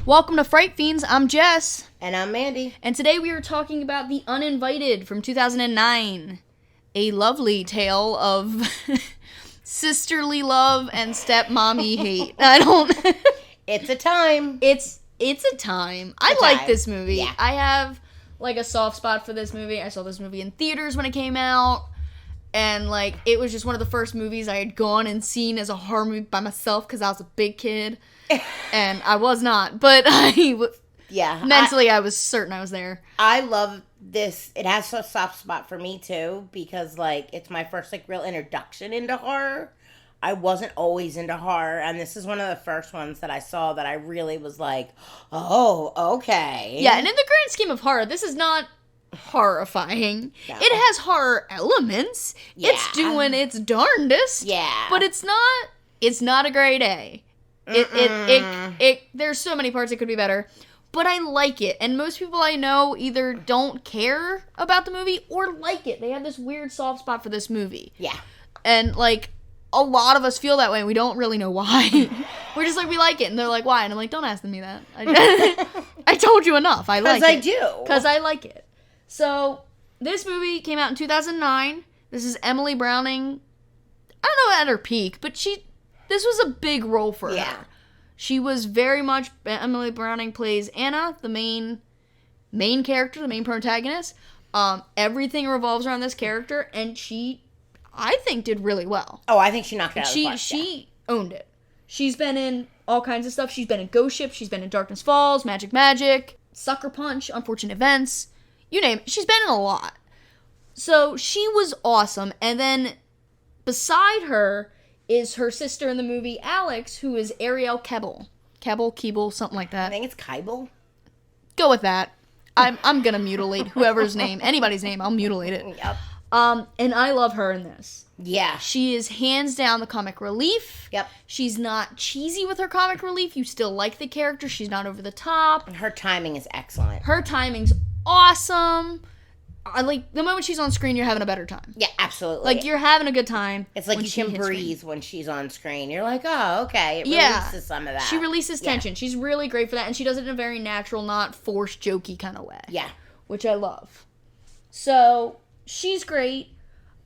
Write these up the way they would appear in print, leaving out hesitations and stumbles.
Welcome to Fright Fiends. I'm Jess. And I'm Mandy. And today we are talking about The Uninvited from 2009. A lovely tale of sisterly love and stepmommy hate. It's a time. It's a time. I like this movie. Yeah. I have like a soft spot for this movie. I saw this movie in theaters when it came out. And like it was just one of the first movies I had gone and seen as a horror movie by myself because I was a big kid. And I was not, but mentally I was certain I was there. I love this. It has a soft spot for me too because like it's my first like real introduction into horror. I wasn't always into horror, and this is one of the first ones that I saw that I really was like, oh, okay. Yeah, and in the grand scheme of horror, this is not horrifying. No. It has horror elements. Yeah. It's doing its darndest. Yeah. But it's not a grade A. There's so many parts it could be better, but I like it. And most people I know either don't care about the movie or like it. They have this weird soft spot for this movie. Yeah. And like a lot of us feel that way and we don't really know why. We're just like, we like it. And they're like, why? And I'm like, don't ask me that. I told you enough. I like it. Because I do. Because I like it. So this movie came out in 2009. This is Emily Browning. I don't know at her peak, but this was a big role for her. Yeah. She was very much, Emily Browning plays Anna, the main character, the main protagonist. Everything revolves around this character, and she, I think, did really well. Oh, I think she knocked it out of the park. She owned it. She's been in all kinds of stuff. She's been in Ghost Ship. She's been in Darkness Falls, Magic, Sucker Punch, Unfortunate Events. You name it. She's been in a lot. So she was awesome. And then beside her is her sister in the movie, Alex, who is Ariel Kebbel, something like that. I think it's Keibel. Go with that. I'm gonna mutilate whoever's name, anybody's name. I'll mutilate it. Yep. And I love her in this. Yeah. She is hands down the comic relief. Yep. She's not cheesy with her comic relief. You still like the character. She's not over the top. Her timing is excellent. Her timing's awesome. Like, the moment she's on screen, you're having a better time. Yeah, absolutely. Like, you're having a good time. It's like you can breathe when she's on screen. You're like, oh, okay. It releases some of that. She releases tension. Yeah. She's really great for that, and she does it in a very natural, not forced, jokey kind of way. Yeah. Which I love. So, she's great.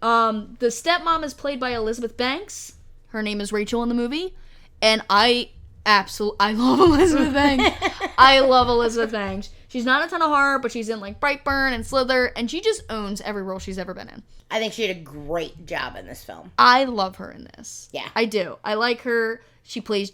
The stepmom is played by Elizabeth Banks. Her name is Rachel in the movie. And I love Elizabeth Banks. I love Elizabeth Banks. She's not a ton of horror, but she's in like Brightburn and Slither, and she just owns every role she's ever been in. I think she did a great job in this film. I love her in this. Yeah. I do. I like her. She plays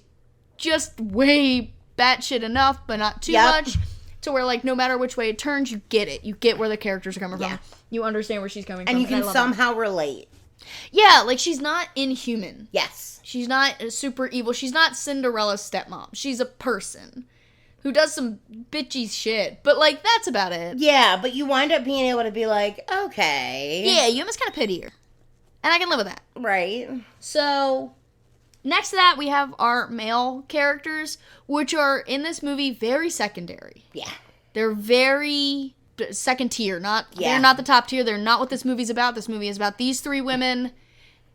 just way batshit enough, but not too much, to where like no matter which way it turns, you get it. You get where the characters are coming from. You understand where she's coming from. And you can somehow relate. Yeah, like she's not inhuman. Yes. She's not super evil. She's not Cinderella's stepmom. She's a person who does some bitchy shit. But, like, that's about it. Yeah, but you wind up being able to be like, okay. Yeah, you almost kind of pity her. And I can live with that. Right. So, next to that, we have our male characters, which are, in this movie, very secondary. Yeah. They're very second tier. They're not the top tier. They're not what this movie's about. This movie is about these three women,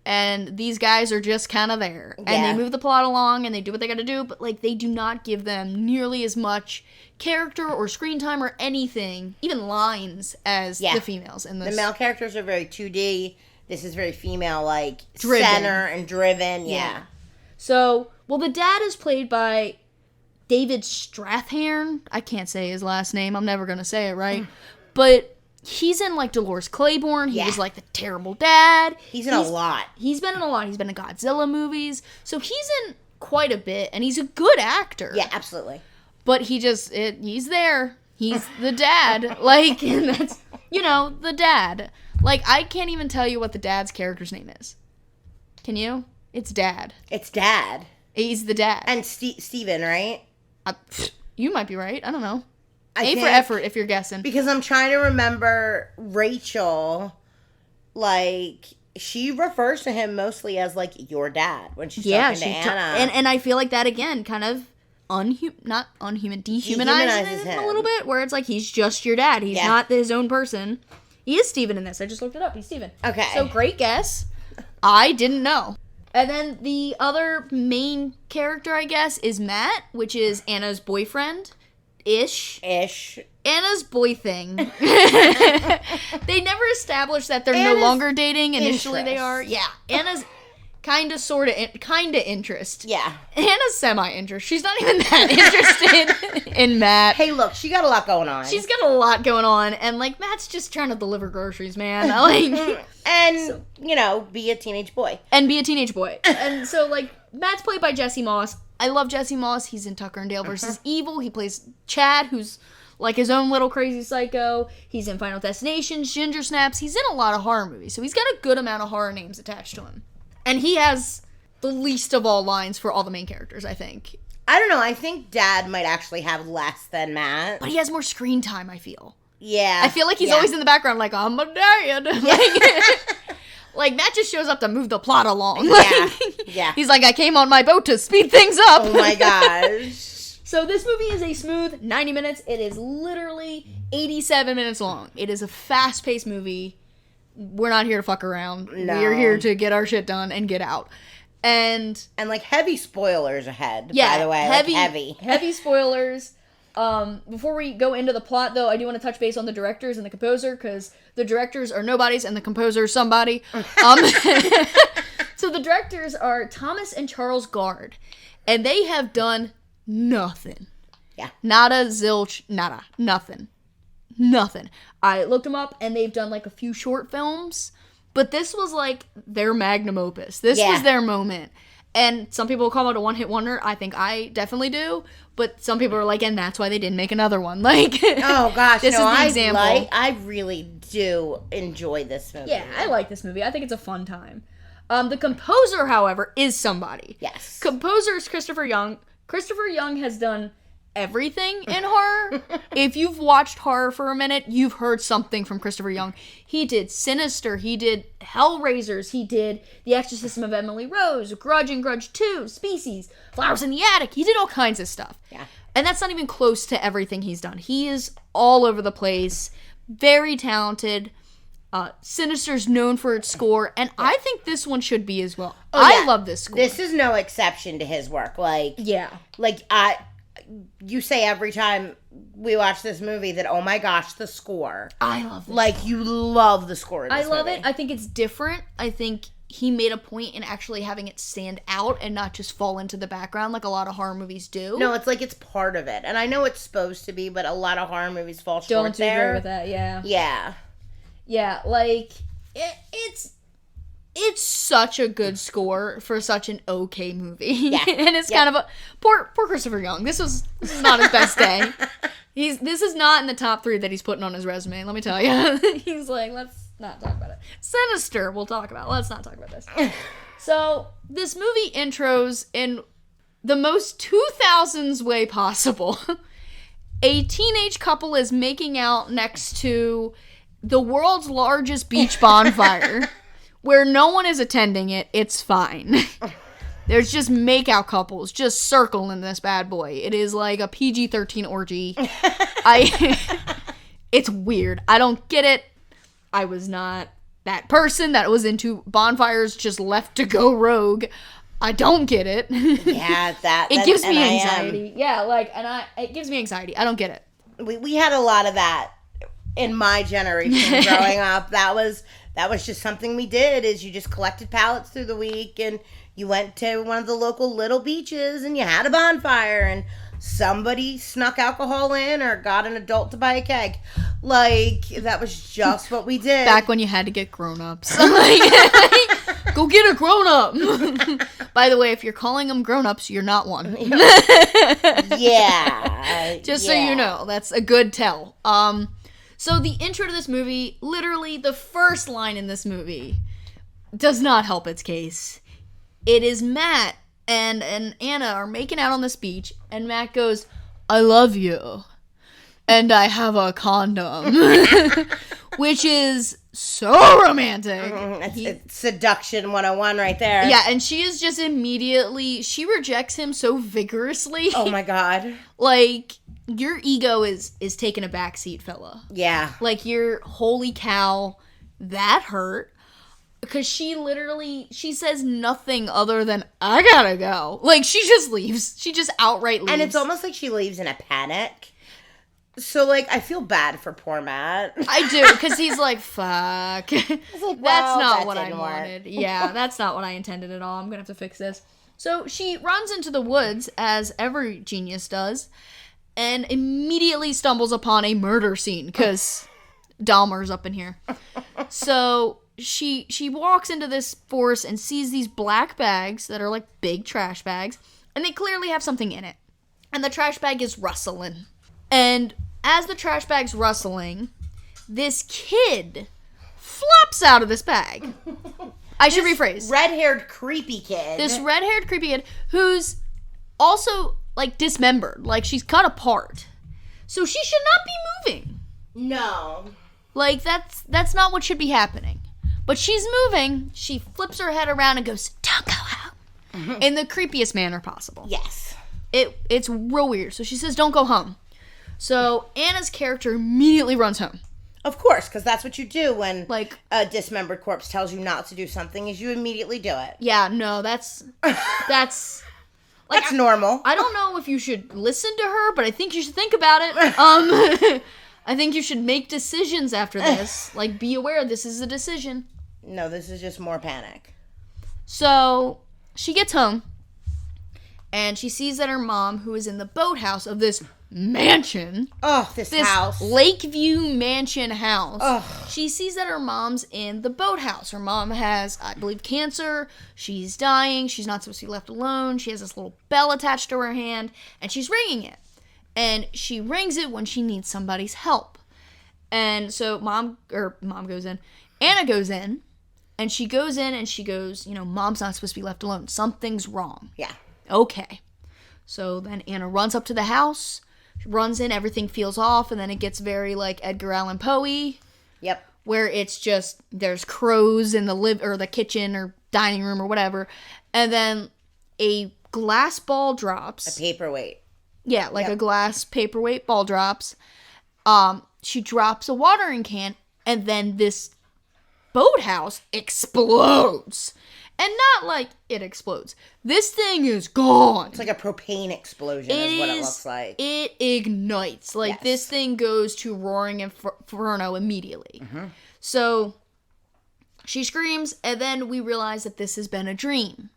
and these guys are just kind of there. Yeah. And they move the plot along, and they do what they gotta do, but, like, they do not give them nearly as much character or screen time or anything, even lines, as the females in this. The male characters are very 2D. This is very female, like, driven. Center and driven. Yeah. So, well, the dad is played by David Strathairn. I can't say his last name. I'm never gonna say it right. But he's in, like, Dolores Claiborne. He was, like, the terrible dad. He's in a lot. He's been in a lot. He's been in Godzilla movies. So he's in quite a bit, and he's a good actor. Yeah, absolutely. But he's there. He's the dad. Like, and that's, the dad. Like, I can't even tell you what the dad's character's name is. Can you? It's Dad. It's Dad. He's the dad. And Steven, right? You might be right. I don't know. A for effort if you're guessing. Because I'm trying to remember Rachel, like, she refers to him mostly as, like, your dad when she's talking to Anna. And I feel like that, again, kind of dehumanizes him a little bit, where it's like, he's just your dad. He's not his own person. He is Steven in this. I just looked it up. He's Steven. Okay. So, great guess. I didn't know. And then the other main character, I guess, is Matt, which is Anna's boyfriend-ish. Anna's boy thing. They never established that they're no longer dating. Initially they are. Yeah. Anna's kind of, sort of, kind of interest. Yeah. Anna's semi-interest. She's not even that interested in Matt. Hey, look, she got a lot going on. She's got a lot going on, and, like, Matt's just trying to deliver groceries, man. Like, and, you know, be a teenage boy. And so, like, Matt's played by Jesse Moss. I love Jesse Moss. He's in Tucker and Dale versus Evil. He plays Chad, who's like his own little crazy psycho. He's in Final Destination, Ginger Snaps. He's in a lot of horror movies, so he's got a good amount of horror names attached to him. And he has the least of all lines for all the main characters, I think. I don't know. I think Dad might actually have less than Matt. But he has more screen time, I feel. Yeah. I feel like he's always in the background like, I'm a dad. Like, Matt just shows up to move the plot along. Yeah. He's like, I came on my boat to speed things up. Oh my gosh. So this movie is a smooth 90 minutes. It is literally 87 minutes long. It is a fast-paced movie. We're not here to fuck around. No. We're here to get our shit done and get out. And like heavy spoilers ahead, yeah, by the way. Heavy spoilers. Before we go into the plot, though, I do want to touch base on the directors and the composer, because the directors are nobodies and the composer is somebody. So the directors are Thomas and Charles Gard, and they have done nothing. Yeah. Nada, zilch, nada. Nothing. I looked them up, and they've done, like, a few short films, but this was, like, their magnum opus. This was their moment. And some people call it a one-hit wonder. I think I definitely do. But some people are like, and that's why they didn't make another one. Like, oh gosh, this is the example. I really do enjoy this movie. Yeah, I like this movie. I think it's a fun time. The composer, however, is somebody. Yes. Composer is Christopher Young. Christopher Young has done everything in horror. If you've watched horror for a minute, you've heard something from Christopher Young. He did Sinister, he did Hellraisers, he did The Exorcism of Emily Rose, Grudge and Grudge 2, Species, Flowers in the Attic. He did all kinds of stuff. Yeah. And that's not even close to everything he's done. He is all over the place, very talented. Sinister's known for its score, and I think this one should be as well. I love this score. This is no exception to his work. You say every time we watch this movie that, oh my gosh, the score. I love it. Like, you love the score of this movie. I love it. I think it's different. I think he made a point in actually having it stand out and not just fall into the background like a lot of horror movies do. No, it's like it's part of it. And I know it's supposed to be, but a lot of horror movies fall short there. Don't agree with that, yeah. Yeah. Yeah, like, it's such a good score for such an okay movie. Yeah. And it's kind of a poor Christopher Young. This is not his best day. This is not in the top 3 that he's putting on his resume, let me tell you. He's like, let's not talk about it. Sinister, we'll talk about. Let's not talk about this. So, this movie intros in the most 2000s way possible. A teenage couple is making out next to the world's largest beach bonfire. Where no one is attending it, it's fine. There's just makeout couples just circling this bad boy. It is like a PG-13 orgy. It's weird. I don't get it. I was not that person that was into bonfires just left to go rogue. I don't get it. Yeah, it gives me anxiety. Yeah, it gives me anxiety. I don't get it. We had a lot of that in my generation growing up. That was just something we did, is you just collected pallets through the week and you went to one of the local little beaches and you had a bonfire and somebody snuck alcohol in or got an adult to buy a keg. Like, that was just what we did. Back when you had to get grown-ups. Go get a grown-up. By the way, if you're calling them grown-ups, you're not one. Yeah. Just so you know, that's a good tell. So the intro to this movie, literally the first line in this movie, does not help its case. It is Matt and Anna are making out on this beach, and Matt goes, I love you, and I have a condom. Which is so romantic. It's seduction 101 right there. Yeah, and she is just immediately, she rejects him so vigorously. Oh my god. Like, your ego is taking a backseat, fella. Yeah. Like, holy cow, that hurt. Because she says nothing other than, I gotta go. Like, she just leaves. She just outright leaves. And it's almost like she leaves in a panic. So, like, I feel bad for poor Matt. I do, because he's like, fuck. Like, that's well, not that what I didn't work. wanted. Yeah, that's not what I intended at all. I'm gonna have to fix this. So she runs into the woods, as every genius does, and immediately stumbles upon a murder scene, because Dahmer's up in here. So she walks into this forest and sees these black bags that are like big trash bags, and they clearly have something in it. And the trash bag is rustling. And as the trash bag's rustling, this kid flops out of this bag. I should rephrase. Red-haired creepy kid. This red-haired creepy kid who's also, like, dismembered. Like, she's cut apart. So she should not be moving. No. Like, that's not what should be happening. But she's moving. She flips her head around and goes, don't go out. In the creepiest manner possible. Yes. It's real weird. So she says, don't go home. So Anna's character immediately runs home. Of course, because that's what you do when Like, a dismembered corpse tells you not to do something, is you immediately do it. yeah, no, that's That's normal. I don't know if you should listen to her, but I think you should think about it. I think you should make decisions after this. Like, be aware this is a decision. No, this is just more panic. So she gets home, and she sees that her mom, who is in the boathouse of this mansion, This house. Lakeview mansion house, Ugh. she sees that her mom's in the boathouse. Her mom has, I believe, cancer. She's dying. She's not supposed to be left alone. She has this little bell attached to her hand, and she's ringing it. And she rings it when she needs somebody's help. And so mom goes in. Anna goes in, and she goes in and she goes, Mom's not supposed to be left alone. Something's wrong. Yeah. Okay. So then Anna runs up to the house. She runs in, everything feels off, and then it gets very like Edgar Allan Poe-y. Yep. Where it's just, there's crows in the kitchen or dining room or whatever. And then a glass ball drops. A paperweight. Yeah, like a glass paperweight ball drops. She drops a watering can, and then this boathouse explodes. And not like it explodes. This thing is gone. It's like a propane explosion is what it looks like. It ignites. Like, Yes. this thing goes to roaring inferno immediately. Mm-hmm. So she screams, and then we realize that this has been a dream.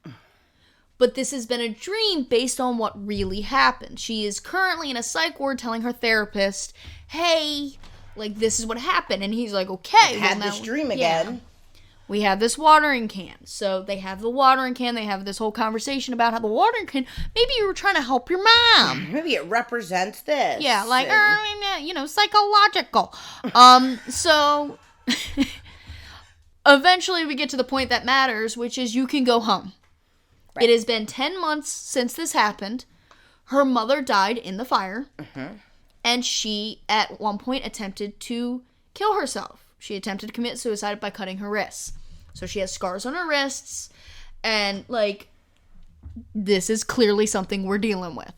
But this has been a dream based on what really happened. She is currently in a psych ward telling her therapist, hey, like, this is what happened. And he's like, okay. I had this dream again. We have this watering can. So they have the watering can. They have this whole conversation about how the watering can, maybe you were trying to help your mom. Maybe it represents this. Yeah, like, psychological. So eventually we get to the point that matters, which is you can go home. Right. It has been 10 months since this happened. Her mother died in the fire. Mm-hmm. And she, at one point, attempted to kill herself. She attempted to commit suicide by cutting her wrists. So she has scars on her wrists. And, like, this is clearly something we're dealing with.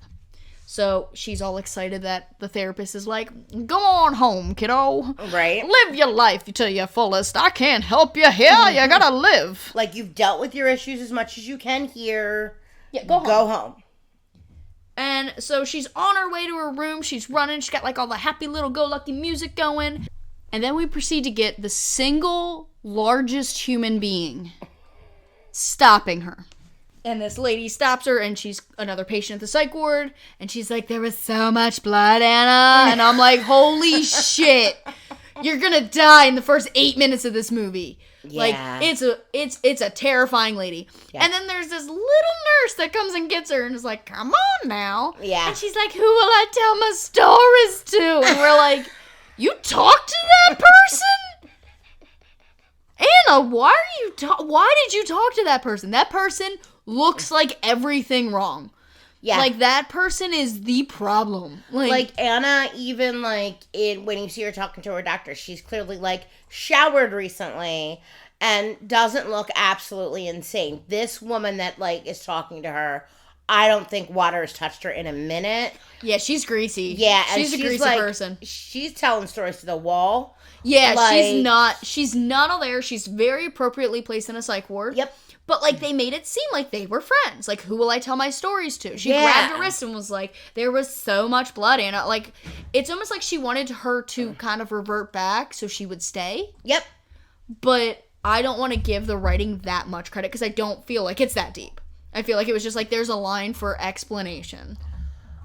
So she's all excited that the therapist is like, go on home, kiddo. Right. Live your life to your fullest. I can't help you here. You gotta live. Like, you've dealt with your issues as much as you can here. Yeah, go home. Go home. And so she's on her way to her room. She's running. She's got, like, all the happy little go-lucky music going. And then we proceed to get the single largest human being stopping her. And this lady stops her, and she's another patient at the psych ward. And she's like, there was so much blood, Anna. And I'm like, holy shit. You're gonna die in the first 8 minutes of this movie. Yeah. Like, it's a terrifying lady. Yeah. And then there's this little nurse that comes and gets her and is like, come on now. Yeah. And she's like, who will I tell my stories to? And we're like, you talked to that person? Anna, why did you talk to that person? That person looks like everything wrong. Yeah. Like, that person is the problem. Like Anna, even, like, when you see her talking to her doctor, she's clearly, like, showered recently and doesn't look absolutely insane. This woman that, like, is talking to her, I don't think water has touched her in a minute. Yeah, she's greasy. Yeah, and she's a greasy person. She's telling stories to the wall. Yeah, she's not all there. She's very appropriately placed in a psych ward. Yep. But, like, they made it seem like they were friends. Like, who will I tell my stories to? She grabbed her wrist and was like, there was so much blood in it. Like, it's almost like she wanted her to kind of revert back so she would stay. Yep. But I don't want to give the writing that much credit because I don't feel like it's that deep. I feel like it was just like, there's a line for explanation.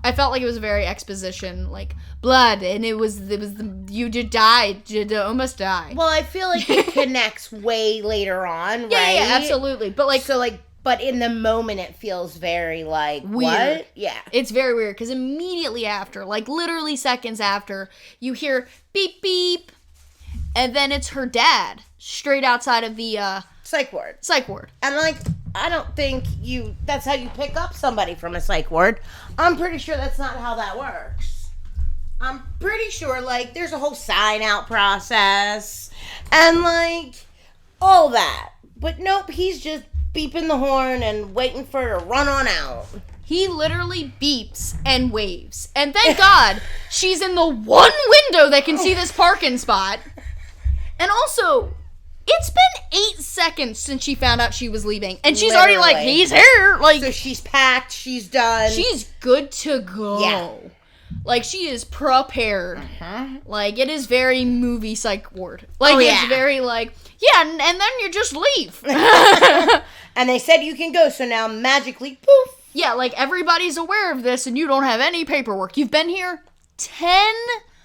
I felt like it was very exposition, like, blood, and you just died, you almost died. Well, I feel like it connects way later on, right? Yeah, absolutely. But, like... So, like, but in the moment, it feels very, like, weird. What? Yeah. It's very weird, because immediately after, like, literally seconds after, you hear beep, beep, and then it's her dad, straight outside of the, psych ward. Psych ward. And, like, I don't think that's how you pick up somebody from a psych ward. I'm pretty sure that's not how that works. I'm pretty sure, like, there's a whole sign-out process and, like, all that. But nope, he's just beeping the horn and waiting for her to run on out. He literally beeps and waves. And thank God she's in the one window that can see this parking spot. And also... It's been 8 seconds since she found out she was leaving. And she's already like, he's here. Like, so she's packed. She's done. She's good to go. Yeah. Like, she is prepared. Uh-huh. Like, it is very movie psych ward. Like, it's very like, yeah, and then you just leave. And they said you can go, so now magically, poof. Yeah, like, everybody's aware of this, and you don't have any paperwork. You've been here 10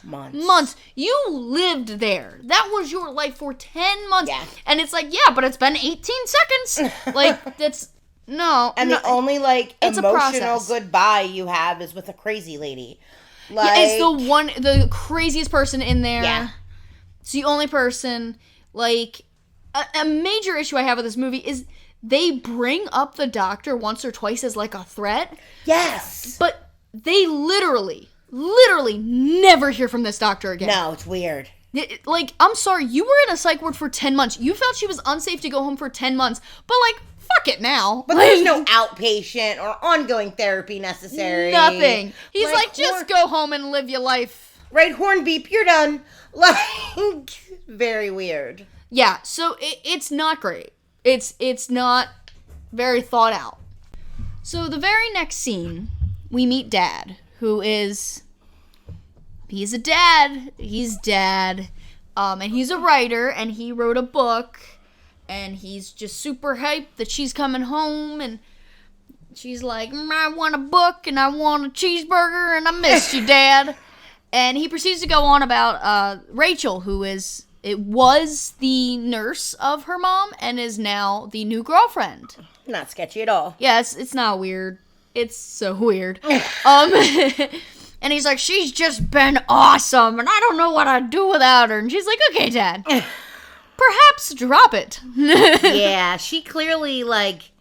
months. You lived there. That was your life for 10 months. Yeah. And it's like, yeah, but it's been 18 seconds. Like, that's, no. And no, the only, like, emotional goodbye you have is with a crazy lady. Like, yeah, it's the craziest person in there. Yeah. It's the only person. Like, a major issue I have with this movie is they bring up the doctor once or twice as, like, a threat. Yes. But they literally never hear from this doctor again. No, it's weird. Like, I'm sorry, you were in a psych ward for 10 months. You felt she was unsafe to go home for 10 months. But, like, fuck it now. But there's no outpatient or ongoing therapy necessary. Nothing. He's like just go home and live your life. Right, horn beep, you're done. Like, very weird. Yeah, so it's not great. It's not very thought out. So the very next scene, we meet Dad, who is... He's dad, and he's a writer, and he wrote a book, and he's just super hyped that she's coming home, and she's like, I want a book, and I want a cheeseburger, and I miss you, Dad. And he proceeds to go on about Rachel, who was the nurse of her mom, and is now the new girlfriend. Not sketchy at all. Yeah, it's not weird. It's so weird. And he's like, she's just been awesome, and I don't know what I'd do without her. And she's like, okay, Dad, perhaps drop it. Yeah, she clearly, like,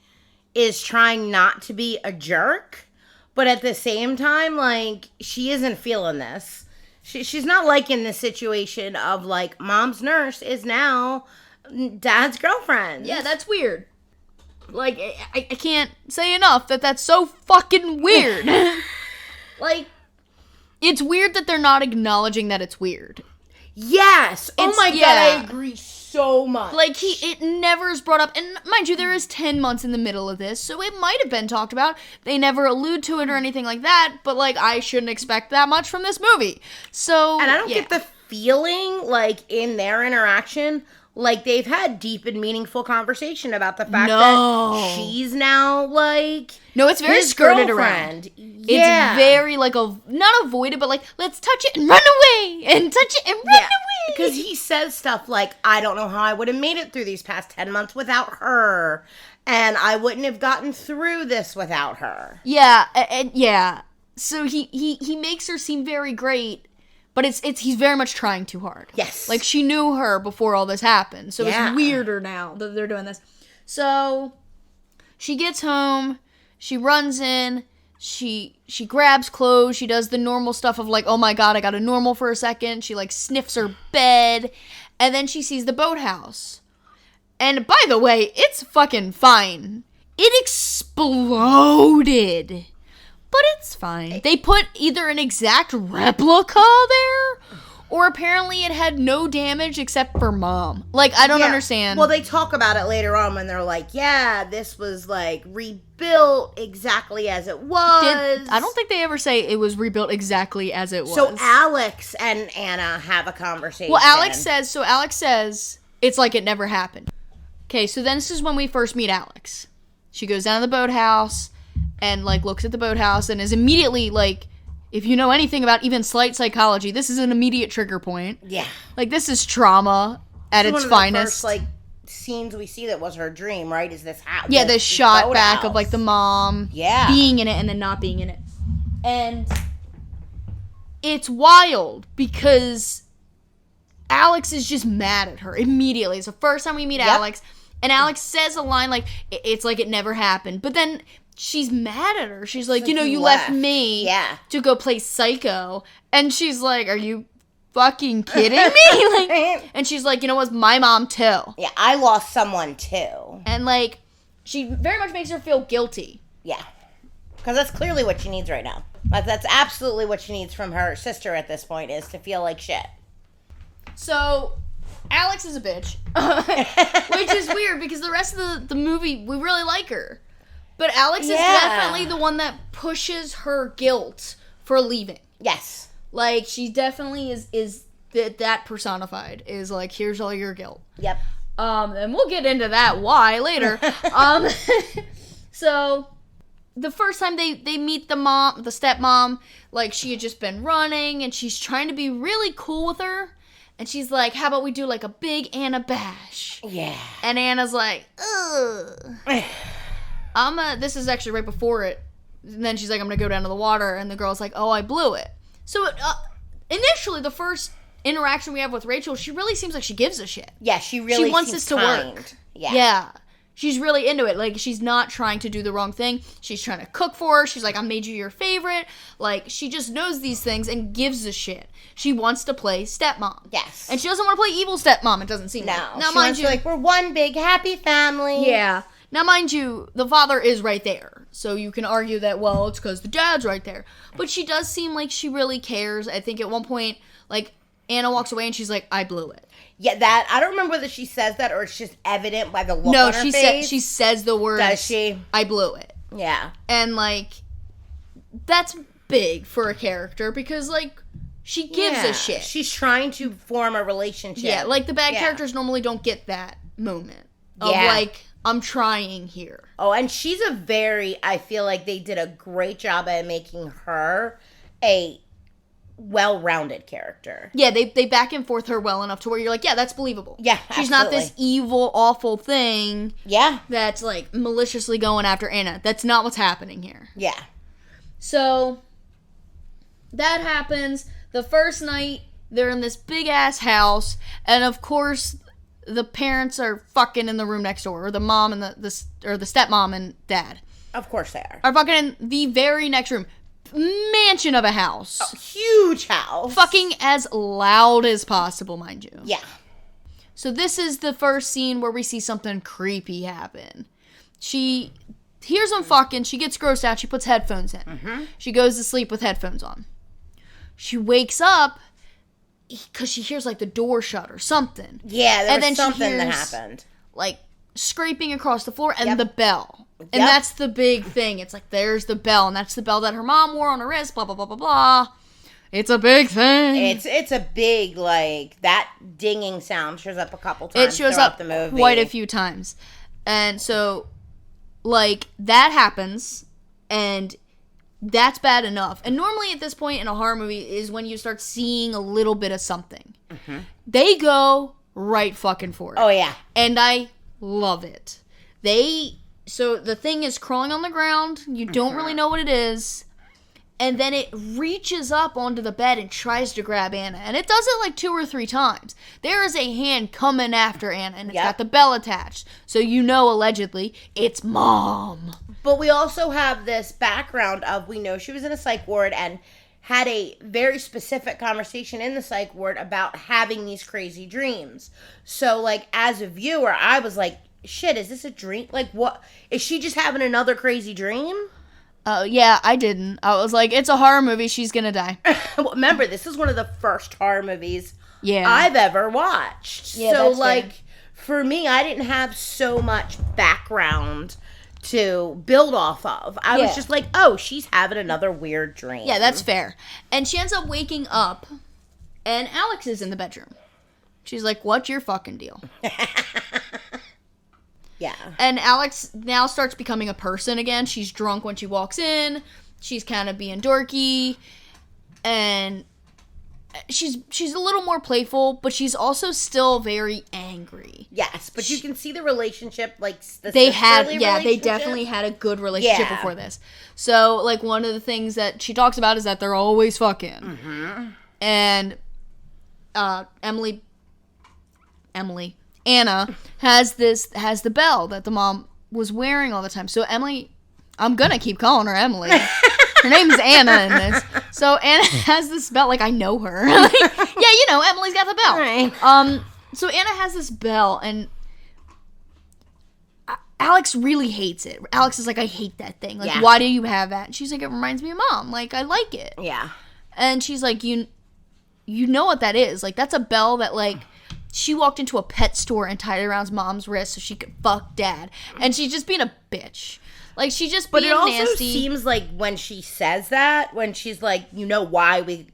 is trying not to be a jerk, but at the same time, like, she isn't feeling this. She's not liking the situation of, like, mom's nurse is now dad's girlfriend. Yeah, that's weird. Like, I can't say enough that's so fucking weird. Like... It's weird that they're not acknowledging that it's weird. Yes! Oh my God, I agree so much. Like, it never is brought up. And mind you, there is 10 months in the middle of this, so it might have been talked about. They never allude to it or anything like that, but, like, I shouldn't expect that much from this movie. So, and I don't get the feeling, like, in their interaction... Like, they've had deep and meaningful conversation about the fact that she's now, like... No, it's very skirted around. Yeah. It's very, like, not avoided, but, like, let's touch it and run away! And touch it and run away! Because he says stuff like, I don't know how I would have made it through these past 10 months without her. And I wouldn't have gotten through this without her. Yeah, and yeah. So he makes her seem very great... But he's very much trying too hard. Yes. Like, she knew her before all this happened. So it's weirder now that they're doing this. So, she gets home. She runs in. She grabs clothes. She does the normal stuff of, like, oh my God, I got a normal for a second. She, like, sniffs her bed. And then she sees the boathouse. And by the way, it's fucking fine. It exploded. But it's fine. They put either an exact replica there, or apparently it had no damage except for Mom. Like, I don't understand. Well, they talk about it later on when they're like, yeah, this was, like, rebuilt exactly as it was. I don't think they ever say it was rebuilt exactly as it was. So Alex and Anna have a conversation. Well, Alex says, it's like it never happened. Okay, so then this is when we first meet Alex. She goes down to the boathouse and, like, looks at the boathouse and is immediately, like, if you know anything about even slight psychology, this is an immediate trigger point. Yeah. Like, this is trauma at its finest. One of the first, like, scenes we see that was her dream, right? Is this house? Yeah, this shot back of, like, the mom being in it and then not being in it. And it's wild because Alex is just mad at her immediately. It's the first time we meet Alex. And Alex says a line like, it's like it never happened. But then she's mad at her. She's like, you left me to go play psycho. And she's like, are you fucking kidding me? Like, and she's like, you know what's my mom too. Yeah, I lost someone too. And like, she very much makes her feel guilty. Yeah. Because that's clearly what she needs right now. Like, that's absolutely what she needs from her sister at this point, is to feel like shit. So Alex is a bitch. Which is weird because the rest of the movie, we really like her. But Alex is definitely the one that pushes her guilt for leaving. Yes. Like, she definitely is that personified. Is like, here's all your guilt. Yep. And we'll get into that why later. So the first time they meet the stepmom, like, she had just been running and she's trying to be really cool with her. And she's like, how about we do like a big Anna bash? Yeah. And Anna's like, ugh. This is actually right before it. And then she's like, I'm going to go down to the water. And the girl's like, oh, I blew it. So initially, the first interaction we have with Rachel, she really seems like she gives a shit. Yeah, she wants this to work. Yeah. She's really into it. Like, she's not trying to do the wrong thing. She's trying to cook for her. She's like, I made you your favorite. Like, she just knows these things and gives a shit. She wants to play stepmom. Yes. And she doesn't want to play evil stepmom, it doesn't seem like. Now, she wants to, like, we're one big happy family. Yeah. Now, mind you, the father is right there. So you can argue that, well, it's because the dad's right there. But she does seem like she really cares. I think at one point, like, Anna walks away and she's like, I blew it. Yeah, that, I don't remember whether she says that or it's just evident by the look on her face. She says the words. Does she? I blew it. Yeah. And, like, that's big for a character because, like, she gives a shit. She's trying to form a relationship. Yeah, like, the bad characters normally don't get that moment of, like, I'm trying here. Oh, and she's I feel like they did a great job at making her a well-rounded character. Yeah, they back and forth her well enough to where you're like, yeah, that's believable. Yeah, she's not this evil, awful thing. Yeah. That's, like, maliciously going after Anna. That's not what's happening here. Yeah. So, that happens. The first night, they're in this big-ass house, and of course, the parents are fucking in the room next door, or the mom and the stepmom and dad. Of course they are. Are fucking in the very next room. Mansion of a house. A huge house. Fucking as loud as possible, mind you. Yeah. So this is the first scene where we see something creepy happen. She hears them fucking, she gets grossed out, she puts headphones in. Mm-hmm. She goes to sleep with headphones on. She wakes up because she hears, like, the door shut or something. Yeah, there was something that happened. Like, scraping across the floor and the bell. And that's the big thing. It's like, there's the bell, and that's the bell that her mom wore on her wrist, blah, blah, blah, blah, blah. It's a big thing. It's a big, like, that dinging sound shows up a couple times throughout the movie. Quite a few times. And so, like, that happens, and that's bad enough. And normally at this point in a horror movie is when you start seeing a little bit of something. Mm-hmm. They go right fucking for it. Oh, yeah. And I love it. So the thing is crawling on the ground. You don't really know what it is. And then it reaches up onto the bed and tries to grab Anna. And it does it like 2 or 3 times. There is a hand coming after Anna, and it's got the bell attached. So you know, allegedly, it's Mom. But we also have this background of, we know she was in a psych ward and had a very specific conversation in the psych ward about having these crazy dreams. So, like, as a viewer, I was like, shit, is this a dream? Like, what? Is she just having another crazy dream? Oh, yeah, I didn't. I was like, it's a horror movie. She's gonna die. Well, remember, this is one of the first horror movies Yeah. I've ever watched. Yeah, so, that's like, fair. for me, I didn't have so much background to build off of. I was just like, oh, she's having another weird dream. Yeah, that's fair. And she ends up waking up, and Alex is in the bedroom. She's like, what's your fucking deal? Yeah. And Alex now starts becoming a person again. She's drunk when she walks in. She's kind of being dorky. And she's a little more playful, but she's also still very angry. Yes, but you can see the relationship, like, They definitely had a good relationship before this. So, like, one of the things that she talks about is that they're always fucking. Mm-hmm. And Anna has the bell that the mom was wearing all the time. So Emily, I'm gonna keep calling her Emily. Her name's Anna in this. So Anna has this bell, like I know her. Like, yeah, Emily's got the bell. Right. So Anna has this bell, and Alex really hates it. Alex is like, I hate that thing. Like, why do you have that? And she's like, it reminds me of Mom. Like, I like it. Yeah. And she's like, you know what that is? Like, that's a bell that, like, she walked into a pet store and tied it around Mom's wrist so she could fuck Dad. And she's just being a bitch. Like, she's just being nasty. But it also seems like when she says that, when she's like, why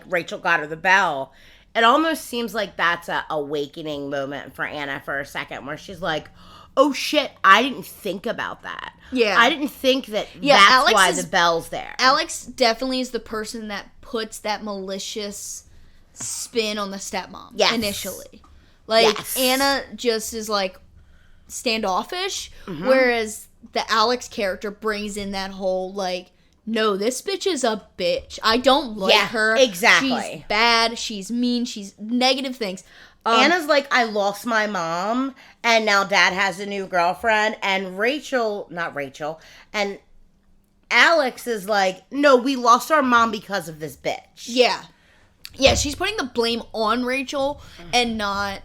Rachel got her the bell, it almost seems like that's a awakening moment for Anna for a second, where she's like, oh shit, I didn't think about that. Yeah. I didn't think that's Alex why the bell's there. Alex definitely is the person that puts that malicious spin on the stepmom initially. Like, Anna just is like standoffish, whereas the Alex character brings in that whole like, no, this bitch is a bitch. I don't like her. Exactly. She's bad. She's mean. She's negative things. Anna's like, I lost my mom, and now Dad has a new girlfriend, and and Alex is like, no, we lost our mom because of this bitch. Yeah. Yeah, she's putting the blame on Rachel and not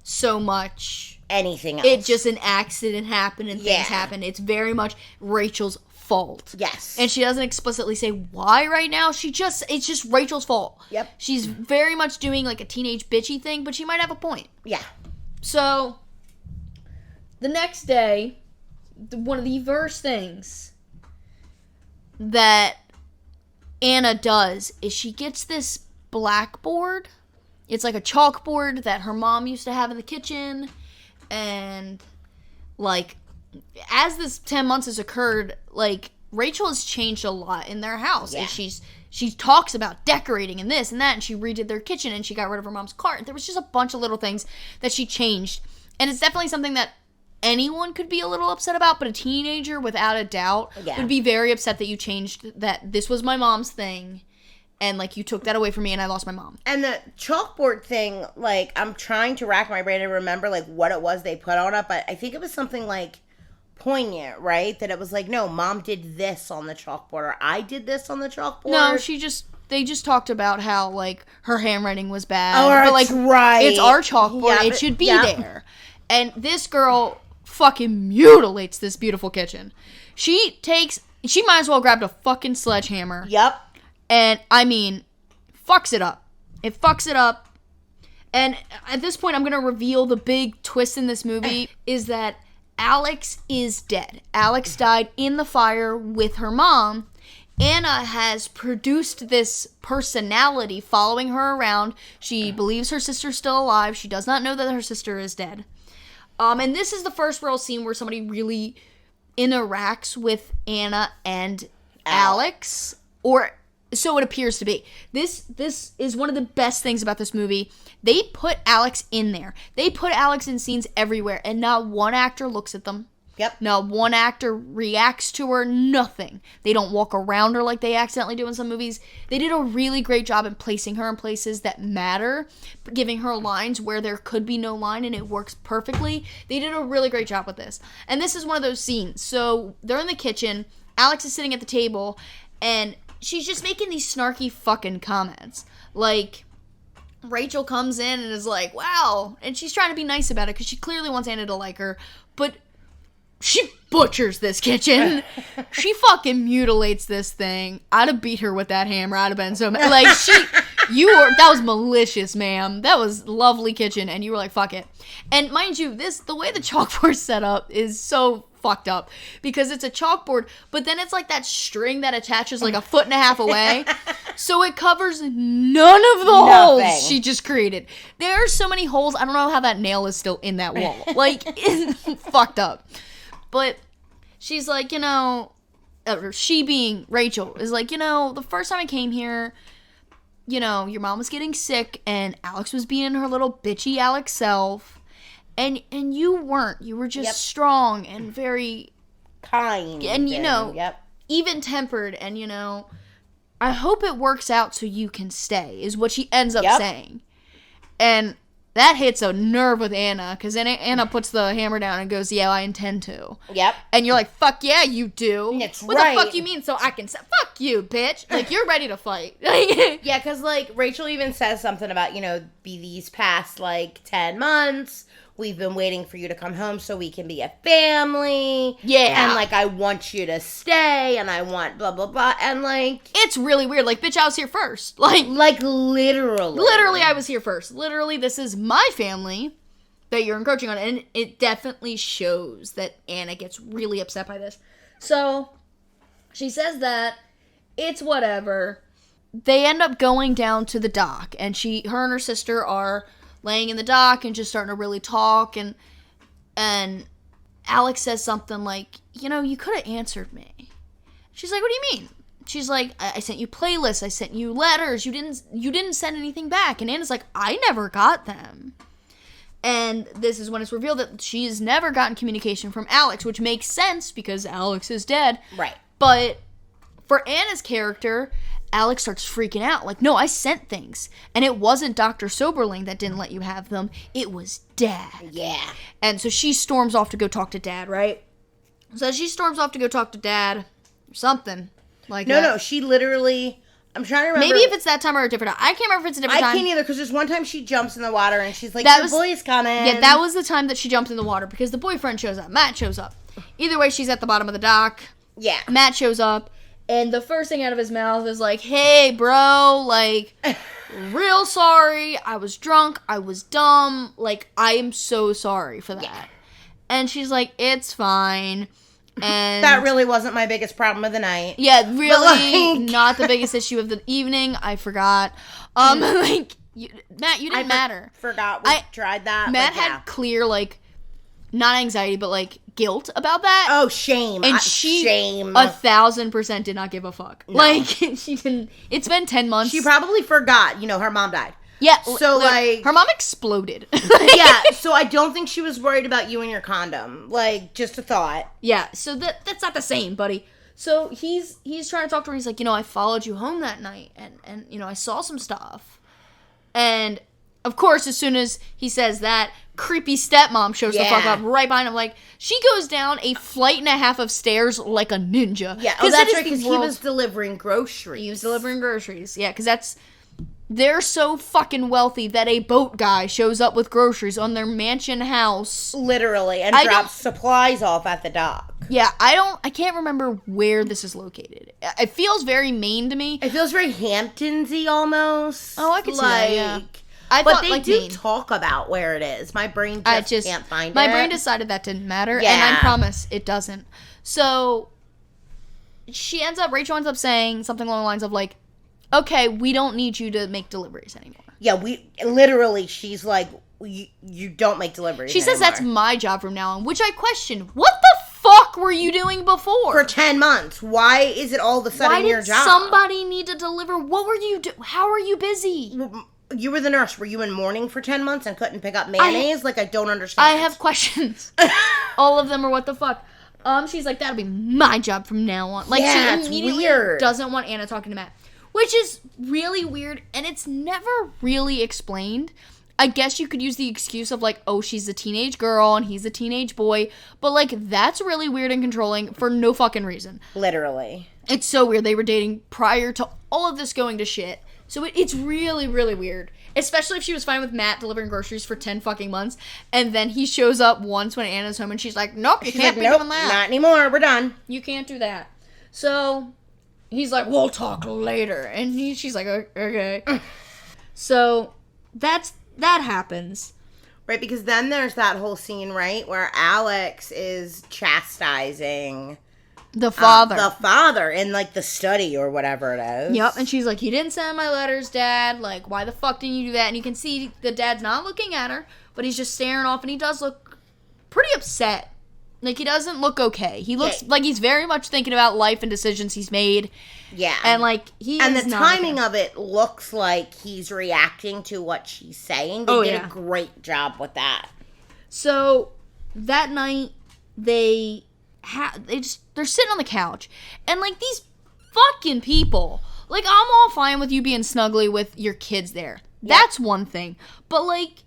so much anything else. It's just an accident happened and things happen. It's very much Rachel's fault. Yes. And she doesn't explicitly say why right now. It's just Rachel's fault. Yep. She's very much doing like a teenage bitchy thing, but she might have a point. Yeah. So, the next day, one of the first things that Anna does is she gets this blackboard. It's like a chalkboard that her mom used to have in the kitchen. And, like, as this 10 months has occurred, like, Rachel has changed a lot in their house. Yeah. And she talks about decorating and this and that, and she redid their kitchen, and she got rid of her mom's car. There was just a bunch of little things that she changed. And it's definitely something that anyone could be a little upset about, but a teenager, without a doubt, would be very upset that you changed that. This was my mom's thing, and, like, you took that away from me, and I lost my mom. And the chalkboard thing, like, I'm trying to rack my brain and remember, like, what it was they put on it, but I think it was something, like, poignant, right? That it was like, no, Mom did this on the chalkboard, or I did this on the chalkboard. No, they just talked about how, like, her handwriting was bad. Oh, but, like, right. It's our chalkboard. It should be there. And this girl fucking mutilates this beautiful kitchen. She might as well grabbed a fucking sledgehammer. Yep. And, I mean, fucks it up. It fucks it up. And at this point, I'm going to reveal the big twist in this movie is that Alex is dead. Alex died in the fire with her mom. Anna has produced this personality following her around. She believes her sister's still alive. She does not know that her sister is dead. And this is the first real scene where somebody really interacts with Anna and Alex. Or so it appears to be. This is one of the best things about this movie. They put Alex in there. They put Alex in scenes everywhere, and not one actor looks at them. Yep. Not one actor reacts to her, nothing. They don't walk around her like they accidentally do in some movies. They did a really great job in placing her in places that matter, giving her lines where there could be no line, and it works perfectly. They did a really great job with this. And this is one of those scenes. So they're in the kitchen. Alex is sitting at the table, and she's just making these snarky fucking comments. Like, Rachel comes in and is like, wow. And she's trying to be nice about it because she clearly wants Anna to like her. But she butchers this kitchen. She fucking mutilates this thing. I'd have beat her with that hammer. I'd have been so mad. Like, that was malicious, ma'am. That was lovely kitchen. And you were like, fuck it. And mind you, the way the chalkboard's set up is so fucked up because it's a chalkboard, but then it's like that string that attaches like a foot and a half away. So it covers none of the holes she just created. There are so many holes. I don't know how that nail is still in that wall. Like, it's fucked up. But she's like, she being Rachel is like, the first time I came here, your mom was getting sick and Alex was being her little bitchy Alex self. And you weren't. You were just strong and very kind. And, even-tempered. And, I hope it works out so you can stay, is what she ends up saying. And that hits a nerve with Anna, because then Anna puts the hammer down and goes, yeah, I intend to. Yep. And you're like, fuck yeah, you do. That's what the fuck you mean so I can say, fuck you, bitch. Like, you're ready to fight. Yeah, because, like, Rachel even says something about, be these past, 10 months, we've been waiting for you to come home so we can be a family. Yeah. And, I want you to stay, and I want blah, blah, blah. And, it's really weird. Like, bitch, I was here first. Like, literally. Literally, I was here first. Literally, this is my family that you're encroaching on. And it definitely shows that Anna gets really upset by this. So, she says that. It's whatever. They end up going down to the dock. And her and her sister are laying in the dock and just starting to really talk, and Alex says something like, you could have answered me. She's like, what do you mean? She's like, I sent you playlists, I sent you letters, you didn't send anything back. And Anna's like, I never got them. And this is when it's revealed that she's never gotten communication from Alex, which makes sense because Alex is dead. Right. But for Anna's character, Alex starts freaking out. Like, no, I sent things. And it wasn't Dr. Soberling that didn't let you have them. It was Dad. Yeah. And so she storms off to go talk to Dad, right? So she storms off to go talk to Dad or something like that. No, she literally... I'm trying to remember. Maybe if it's that time or a different time. I can't remember if it's a different time. I can't either, because there's one time she jumps in the water and she's like, the boy's coming. Yeah, that was the time that she jumped in the water because the boyfriend shows up. Matt shows up. Either way, she's at the bottom of the dock. Yeah. Matt shows up. And the first thing out of his mouth is like, hey, bro, real sorry. I was drunk. I was dumb. I am so sorry for that. Yeah. And she's like, it's fine. And that really wasn't my biggest problem of the night. Yeah, really not the biggest issue of the evening. I forgot. Matt, you didn't matter. Forgot we tried that. Matt had clear, not anxiety, but, guilt about that. Oh, shame. And shame. 1,000% did not give a fuck. No. She didn't. It's been 10 months. She probably forgot. Her mom died. Yeah. So, her mom exploded. Yeah. So, I don't think she was worried about you and your condom. Just a thought. Yeah. So, that's not the same, buddy. So, he's trying to talk to her. He's like, I followed you home that night. And I saw some stuff. And, of course, as soon as he says that, creepy stepmom shows the fuck up right behind him. She goes down a flight and a half of stairs like a ninja. Yeah, that's right, because he was delivering groceries. He was delivering groceries. Yeah, because they're so fucking wealthy that a boat guy shows up with groceries on their mansion house. Literally, and drops supplies off at the dock. Yeah, I can't remember where this is located. It feels very Maine to me. It feels very Hamptons-y almost. Oh, I could see that, yeah. But they do talk about where it is. My brain just can't find it. My brain decided that didn't matter, and I promise it doesn't. So, Rachel ends up saying something along the lines of, okay, we don't need you to make deliveries anymore. Yeah, she's like, you don't make deliveries She says that's my job from now on, which I question. What the fuck were you doing before? For 10 months. Why is it all of a sudden your job? Why did somebody need to deliver? What were you doing? How are you busy? You were the nurse. Were you in mourning for 10 months and couldn't pick up mayonnaise? I don't understand. I have questions. All of them are what the fuck. She's like, that'll be my job from now on. She immediately doesn't want Anna talking to Matt. Which is really weird, and it's never really explained. I guess you could use the excuse of, she's a teenage girl and he's a teenage boy. But, that's really weird and controlling for no fucking reason. Literally. It's so weird. They were dating prior to all of this going to shit. So it's really, really weird. Especially if she was fine with Matt delivering groceries for 10 fucking months, and then he shows up once when Anna's home, and she's like, nope, you can't be doing that. Not anymore, we're done. You can't do that. So, he's like, we'll talk later. And she's like, okay. So, that happens. Right, because then there's that whole scene, right, where Alex is chastising the father. The father in, like, the study or whatever it is. Yep, and she's like, you didn't send my letters, Dad. Like, why the fuck didn't you do that? And you can see the dad's not looking at her, but he's just staring off, and he does look pretty upset. Like, he doesn't look okay. He looks like he's very much thinking about life and decisions he's made. Yeah. And, like, And the timing of it looks like he's reacting to what she's saying. They did a great job with that. So, that night, they're sitting on the couch, and, like, these fucking people, like, I'm all fine with you being snuggly with your kids there. Yep. That's one thing. But, like,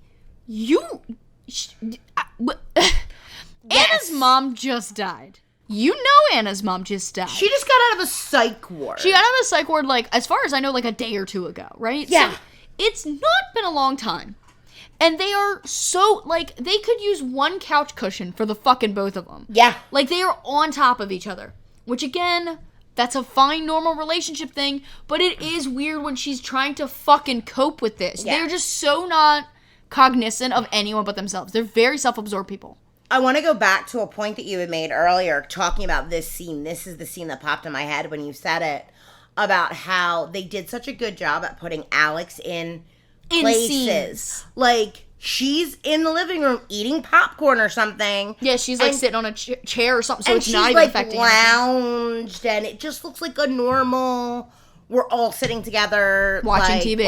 Anna's mom just died. You know Anna's mom just died. She just got out of a psych ward. She got out of a psych ward, like, as far as I know, like a day or two ago, right? Yeah. So, it's not been a long time. And they are so, like, they could use one couch cushion for the fucking both of them. Yeah. Like, they are on top of each other. Which, again, that's a fine, normal relationship thing. But it is weird when she's trying to fucking cope with this. Yeah. They're just so not cognizant of anyone but themselves. They're very self-absorbed people. I want to go back to a point that you had made earlier, talking about this scene. This is the scene that popped in my head when you said it, about how they did such a good job at putting Alex in places. Scenes. Like, she's in the living room eating popcorn or something. Yeah, she's, like, sitting on a chair or something, so it's not even like, affecting her. And she's, like, lounged, and it just looks like a normal... We're all sitting together, watching TV.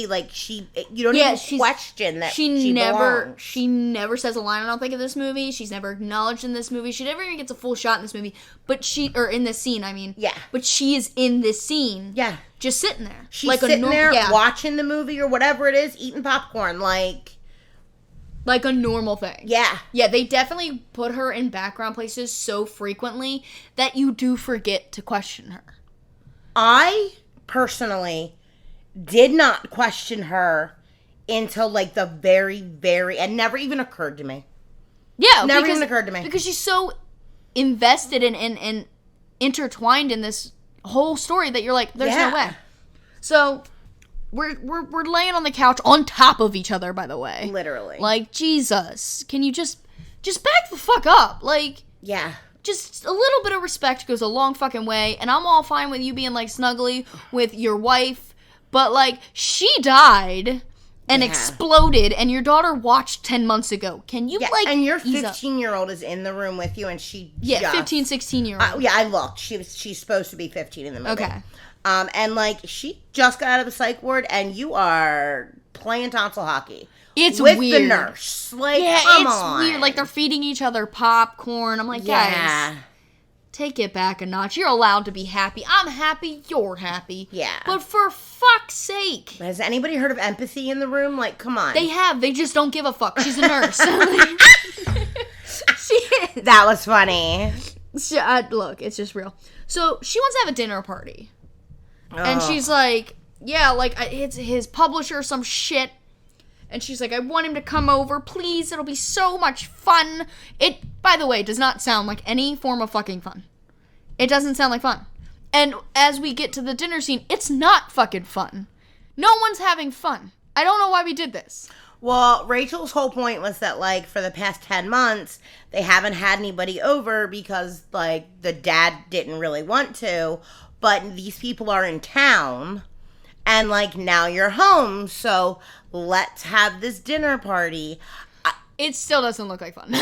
Like, you don't even question that she belongs. She never says a line, I don't think, in this movie. She's never acknowledged in this movie. She never even gets a full shot in this movie. Or in this scene, I mean. Yeah. But she is in this scene. Yeah. Just sitting there. She's like sitting there watching the movie or whatever it is, eating popcorn, like a normal thing. Yeah. Yeah, they definitely put her in background places so frequently that you do forget to question her. I personally did not question her until, like, the very, very... It never even occurred to me. Yeah. Never even occurred to me. Because she's so invested and intertwined in this whole story that you're like, there's no way. So, we're laying on the couch on top of each other, by the way. Literally. Like, Jesus. Can you just back the fuck up? Like... Yeah. Just a little bit of respect goes a long fucking way, and I'm all fine with you being, like, snuggly with your wife, but, like, she died and exploded, and your daughter watched 10 months ago. Can you, like, and your 15-year-old is in the room with you, and she 15, 16-year-old. Yeah, I looked. She's supposed to be 15 in the movie. Okay. And, like, she just got out of the psych ward, and you are playing tonsil hockey. It's with weird. The nurse. Like, come on. Weird. Like, they're feeding each other popcorn. I'm like, guys, take it back a notch. You're allowed to be happy. I'm happy. You're happy. Yeah. But for fuck's sake. Has anybody heard of empathy in the room? Like, come on. They have. They just don't give a fuck. She's a nurse. She is. That was funny. Look, it's just real. So, she wants to have a dinner party. Oh. And she's like, yeah, like, it's his publisher, some shit. And she's like, I want him to come over, please. It'll be so much fun. It, by the way, does not sound like any form of fucking fun. It doesn't sound like fun. And as we get to the dinner scene, it's not fucking fun. No one's having fun. I don't know why we did this. Well, Rachel's whole point was that, like, for the past 10 months, they haven't had anybody over because, like, the dad didn't really want to. But these people are in town. And, like, now you're home, so let's have this dinner party. It still doesn't look like fun. No,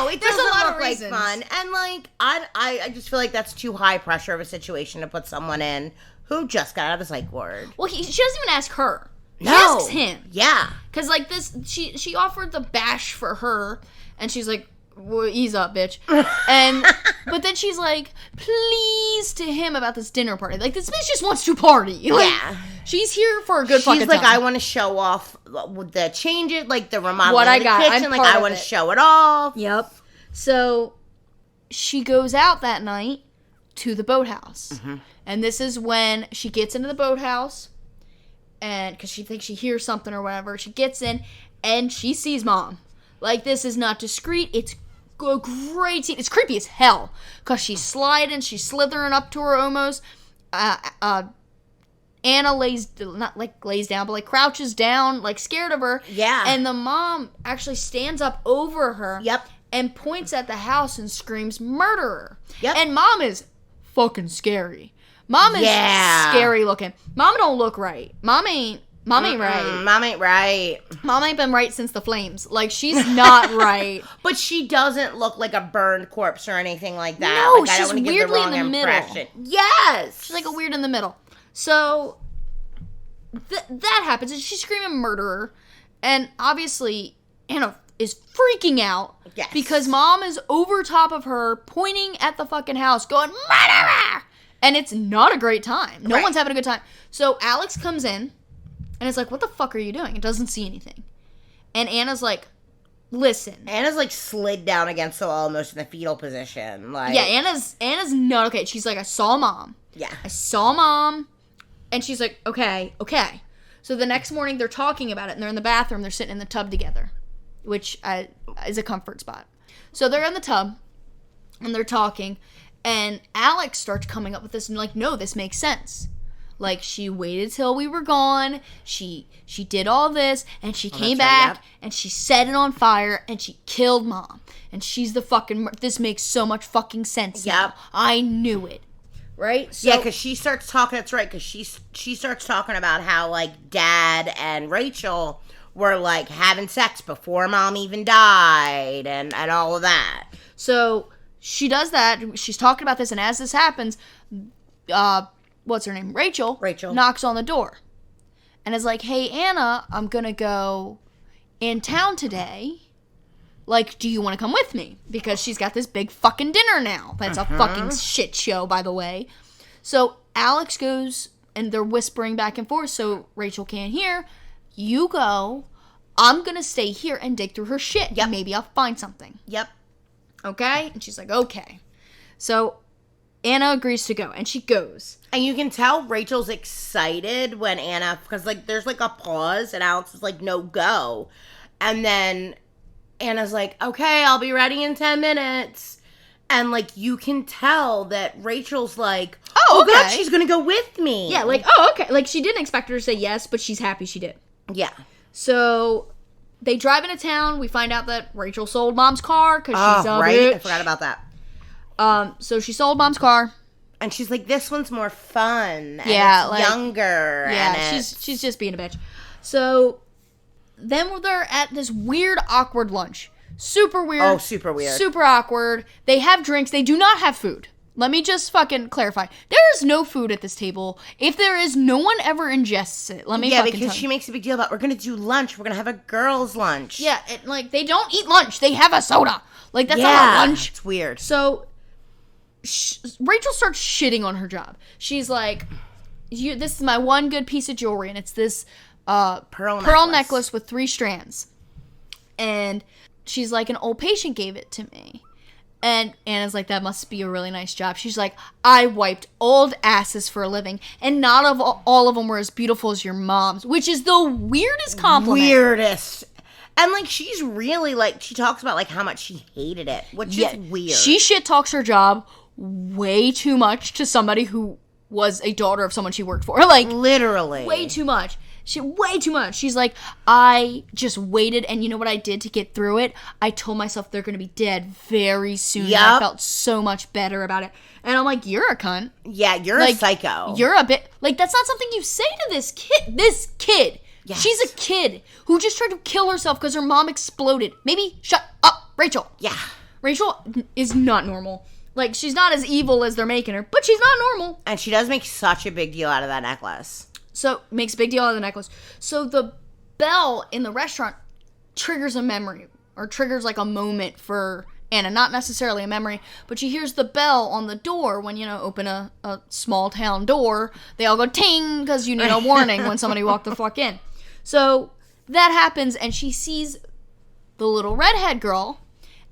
it There's doesn't a lot look of like reasons. fun. And, like, I just feel like that's too high pressure of a situation to put someone in who just got out of the psych ward. Well, she doesn't even ask her. She No. asks him. Yeah. Because, like, this, she offered the bash for her, and she's like, well, ease up, bitch. But then she's like, please to him about this dinner party. Like, this bitch just wants to party. Like, yeah. She's here for a good fucking time. She's like, I want to show off the change it, like the remodeling what I of the got. kitchen. I'm like, part I of want to it. show it off. Yep. So she goes out that night to the boathouse. Mm-hmm. And this is when she gets into the boathouse and because she thinks she hears something or whatever. She gets in, and she sees Mom. Like, this is not discreet. It's a great scene. It's creepy as hell, because she's slithering up to her almost. Anna lays down, but like crouches down, like scared of her. Yeah. And the mom actually stands up over her. Yep. And points at the house and screams, "Murderer!" Yep. And Mom is fucking scary. Mom is scary looking. Mom don't look right. Mom ain't right. Mom ain't right. Mom ain't been right since the flames. Like, she's not right. But she doesn't look like a burned corpse or anything like that. No, like, I she's don't want to give the weirdly wrong in the impression. middle. Yes. She's like a weird in the middle. So, that happens, and she's screaming murderer. And obviously, Anna is freaking out. Yes. Because Mom is over top of her, pointing at the fucking house, going, "Murderer!" And it's not a great time. No one's having a good time. So, Alex comes in, and it's like, "What the fuck are you doing?" It doesn't see anything. And Anna's like, "Listen." Anna's like slid down against the wall almost in the fetal position. Like, yeah, Anna's not okay. She's like, "I saw Mom. Yeah. I saw Mom." And she's like, okay. So the next morning, they're talking about it, and they're in the bathroom. They're sitting in the tub together, which is a comfort spot. So they're in the tub, and they're talking, and Alex starts coming up with this, and like, no, this makes sense. Like, she waited till we were gone. She did all this, and she came back, and she set it on fire, and she killed Mom. And she's the fucking... This makes so much fucking sense now. I knew it. Right? So, yeah, because she starts talking, that's right, because she starts talking about how, like, Dad and Rachel were, like, having sex before Mom even died, and all of that. So, she does that, she's talking about this, and as this happens, what's her name? Rachel knocks on the door, and is like, "Hey, Anna, I'm gonna go in town today. Like, do you want to come with me?" Because she's got this big fucking dinner now. That's a fucking shit show, by the way. So Alex goes, and they're whispering back and forth so Rachel can't hear. "You go. I'm going to stay here and dig through her shit. Yep. Maybe I'll find something." Yep. Okay? And she's like, okay. So Anna agrees to go, and she goes. And you can tell Rachel's excited when Anna, because, like, there's, like, a pause, and Alex is like, "No, go." And then Anna's like, "Okay, I'll be ready in 10 minutes. And, like, you can tell that Rachel's like, oh okay. God, she's going to go with me. Yeah, like, oh, okay. Like, she didn't expect her to say yes, but she's happy she did. Yeah. So they drive into town. We find out that Rachel sold Mom's car because she's a bitch. I forgot about that. So she sold Mom's car. And she's like, "This one's more fun. And yeah, it's like, younger." Yeah, and she's just being a bitch. So then they're at this weird, awkward lunch. Super weird. Oh, super weird. Super awkward. They have drinks. They do not have food. Let me just fucking clarify. There is no food at this table. If there is, no one ever ingests it. Let me fucking because she makes a big deal about, "We're going to do lunch. We're going to have a girls' lunch." Yeah, like, they don't eat lunch. They have a soda. Like, that's not a lunch. It's weird. So Rachel starts shitting on her job. She's like, "This is my one good piece of jewelry, and it's this pearl necklace with 3 strands." And she's like, "An old patient gave it to me." And Anna's like, "That must be a really nice job." She's like, "I wiped old asses for a living, and not all of them were as beautiful as your mom's," which is the weirdest compliment. Weirdest. And, like, she's really, like, she talks about, like, how much she hated it, which is weird. She shit talks her job way too much to somebody who was a daughter of someone she worked for. Like, literally. Way too much. Way too much. She's like, "I just waited, and you know what I did to get through it? I told myself they're going to be dead very soon. Yep. And I felt so much better about it." And I'm like, "You're a cunt. Yeah, you're like, a psycho. You're a bit... Like, that's not something you say to this kid. This kid. Yes. She's a kid who just tried to kill herself because her mom exploded. Maybe shut up, Rachel." Yeah. Rachel is not normal. Like, she's not as evil as they're making her, but she's not normal. And she does make such a big deal out of that necklace. So, makes a big deal out of the necklace. So, the bell in the restaurant triggers a memory, or triggers, like, a moment for Anna. Not necessarily a memory, but she hears the bell on the door when, open a small town door. They all go ting, because you need a warning when somebody walked the fuck in. So, that happens, and she sees the little redhead girl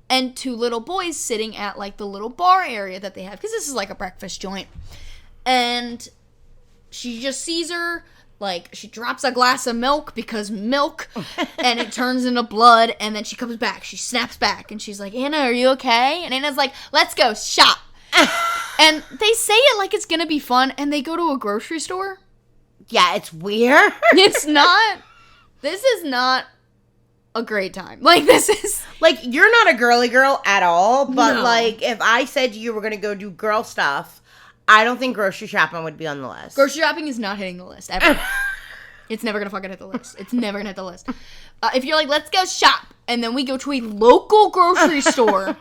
and 2 little boys sitting at, like, the little bar area that they have, because this is like a breakfast joint. And she just sees her. Like, she drops a glass of milk because milk, and it turns into blood, and then she comes back. She snaps back, and she's like, Anna, are you okay? And Anna's like, let's go shop. And they say it like it's gonna be fun, and they go to a grocery store. Yeah, it's weird. This is not a great time. Like, this is... Like, you're not a girly girl at all, but, No. like, if I said you were gonna go do girl stuff, I don't think grocery shopping would be on the list. Grocery shopping is not hitting the list, ever. It's never gonna fucking hit the list. It's never gonna hit the list. If you're like, let's go shop, and then we go to a local grocery store,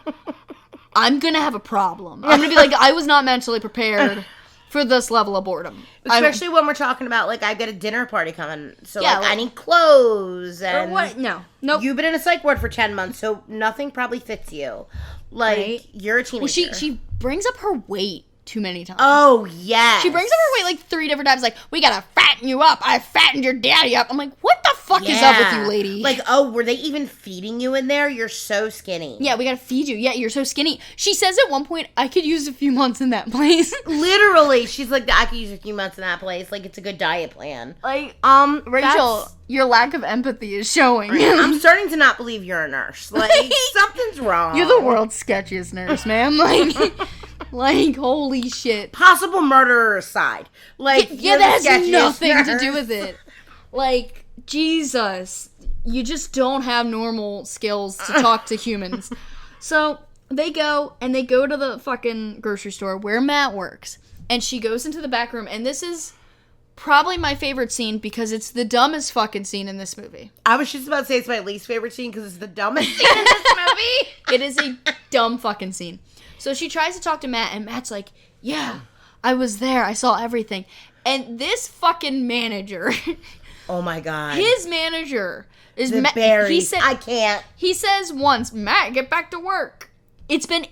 I'm gonna have a problem. I'm gonna be like, I was not mentally prepared for this level of boredom. Especially when we're talking about, like, I got a dinner party coming, so, Yeah, like, I need clothes, Or and... what? No. Nope. You've been in a psych ward for 10 months, so nothing probably fits you. Like, Right. you're a teenager. Well, she brings up her weight too many times. Oh, yes. She brings up her weight like 3 different times, like, we gotta fatten you up. I fattened your daddy up. I'm like, what the fuck is up with you, lady? Like, oh, were they even feeding you in there? You're so skinny. Yeah, we gotta feed you. Yeah, you're so skinny. She says at one point, I could use a few months in that place. Literally, she's like, I could use a few months in that place. Like, it's a good diet plan. Like, Rachel, Rachel, your lack of empathy is showing. I'm starting to not believe you're a nurse. Like, something's wrong. You're the world's sketchiest nurse, ma'am. Like, holy shit. Possible murderer aside. Like, Yeah, that has nothing to do with it. Like, Jesus. You just don't have normal skills to talk to humans. So, they go to the fucking grocery store where Matt works. And she goes into the back room, and this is probably my favorite scene because it's the dumbest fucking scene in this movie. I was just about to say it's my least favorite scene because it's the dumbest scene in this movie. It is a dumb fucking scene. So she tries to talk to Matt, and Matt's like, yeah, I was there. I saw everything. And this fucking manager, Oh my God. his manager is The Matt. berries. I can't. He says once, Matt, get back to work. It's been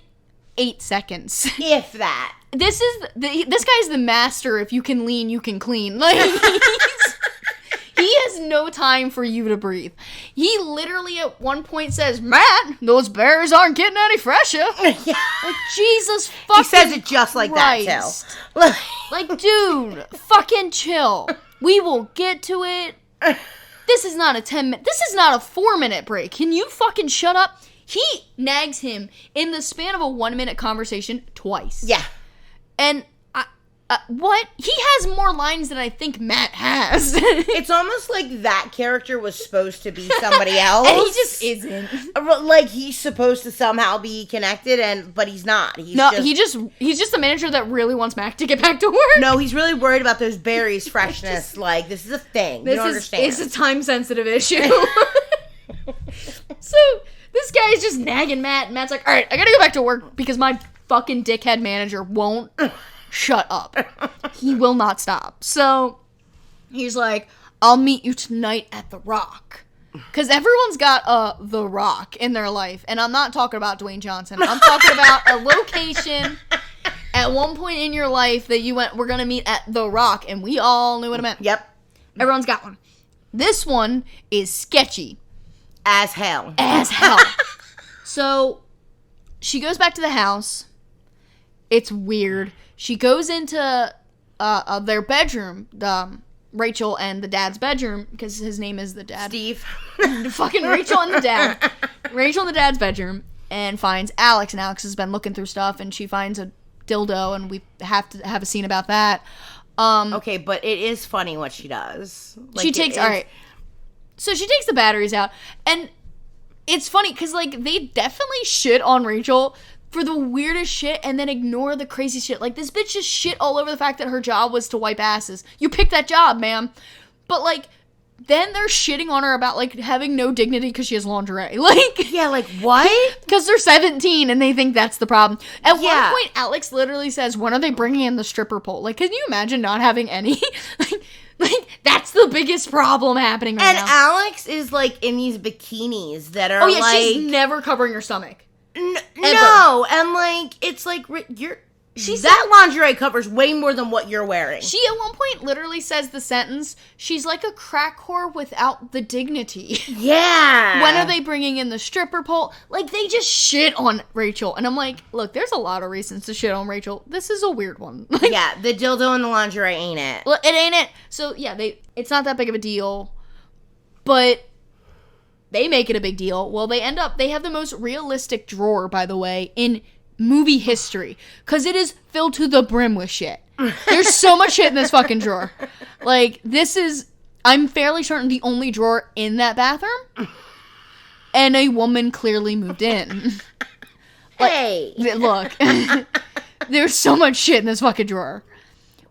8 seconds. If that. This guy's the master. If you can lean, you can clean. Like, he has no time for you to breathe. He literally at one point says, Matt, those berries aren't getting any fresher. Yeah. Like, Jesus fucking He says it just like Christ. that, too. Like, dude, fucking chill. We will get to it. This is not a 10-minute... This is not a 4-minute break. Can you fucking shut up? He nags him in the span of a 1-minute conversation twice. Yeah. And, what? He has more lines than I think Matt has. It's almost like that character was supposed to be somebody else. And he just isn't. Like, he's supposed to somehow be connected, but he's not. He's just a manager that really wants Mac to get back to work. No, he's really worried about those berries' freshness. Like, this is a thing. You don't understand. It's a time-sensitive issue. So, this guy is just nagging Matt, and Matt's like, alright, I gotta go back to work because my fucking dickhead manager won't shut up. He will not stop. So, he's like, I'll meet you tonight at The Rock. Because everyone's got The Rock in their life. And I'm not talking about Dwayne Johnson. I'm talking about a location at one point in your life that you went, we're going to meet at The Rock. And we all knew what it meant. Yep. Everyone's got one. This one is sketchy. As hell. As hell. So, she goes back to the house. It's weird. She goes into their bedroom, Rachel and the dad's bedroom, because his name is the dad. Steve. Fucking Rachel and the dad. Rachel in the dad's bedroom, and finds Alex, and Alex has been looking through stuff, and she finds a dildo, and we have to have a scene about that. Okay, but it is funny what she does. Like, she takes, alright. So she takes the batteries out, and it's funny, because, like, they definitely shit on Rachel for the weirdest shit and then ignore the crazy shit. Like, this bitch just shit all over the fact that her job was to wipe asses. You picked that job, ma'am. But, like, then they're shitting on her about, like, having no dignity because she has lingerie. Like, yeah, like, what? Because they're 17 and they think that's the problem. At one Yeah. point, Alex literally says, when are they bringing in the stripper pole? Like, can you imagine not having any? Like, that's the biggest problem happening right now. And Alex is, like, in these bikinis that are, Oh, yeah, like... she's never covering her stomach. No, and, like, it's like, that lingerie covers way more than what you're wearing. She at one point literally says the sentence, she's like a crack whore without the dignity. Yeah. When are they bringing in the stripper pole? Like, they just shit on Rachel. And I'm like, look, there's a lot of reasons to shit on Rachel. This is a weird one. Like, yeah, the dildo and the lingerie ain't it. Well, it ain't it. So, yeah, it's not that big of a deal. But they make it a big deal. Well, they have the most realistic drawer, by the way, in movie history, because it is filled to the brim with shit. There's so much shit in this fucking drawer. Like, this is, I'm fairly certain, the only drawer in that bathroom, and a woman clearly moved in. Like, hey, look, there's so much shit in this fucking drawer.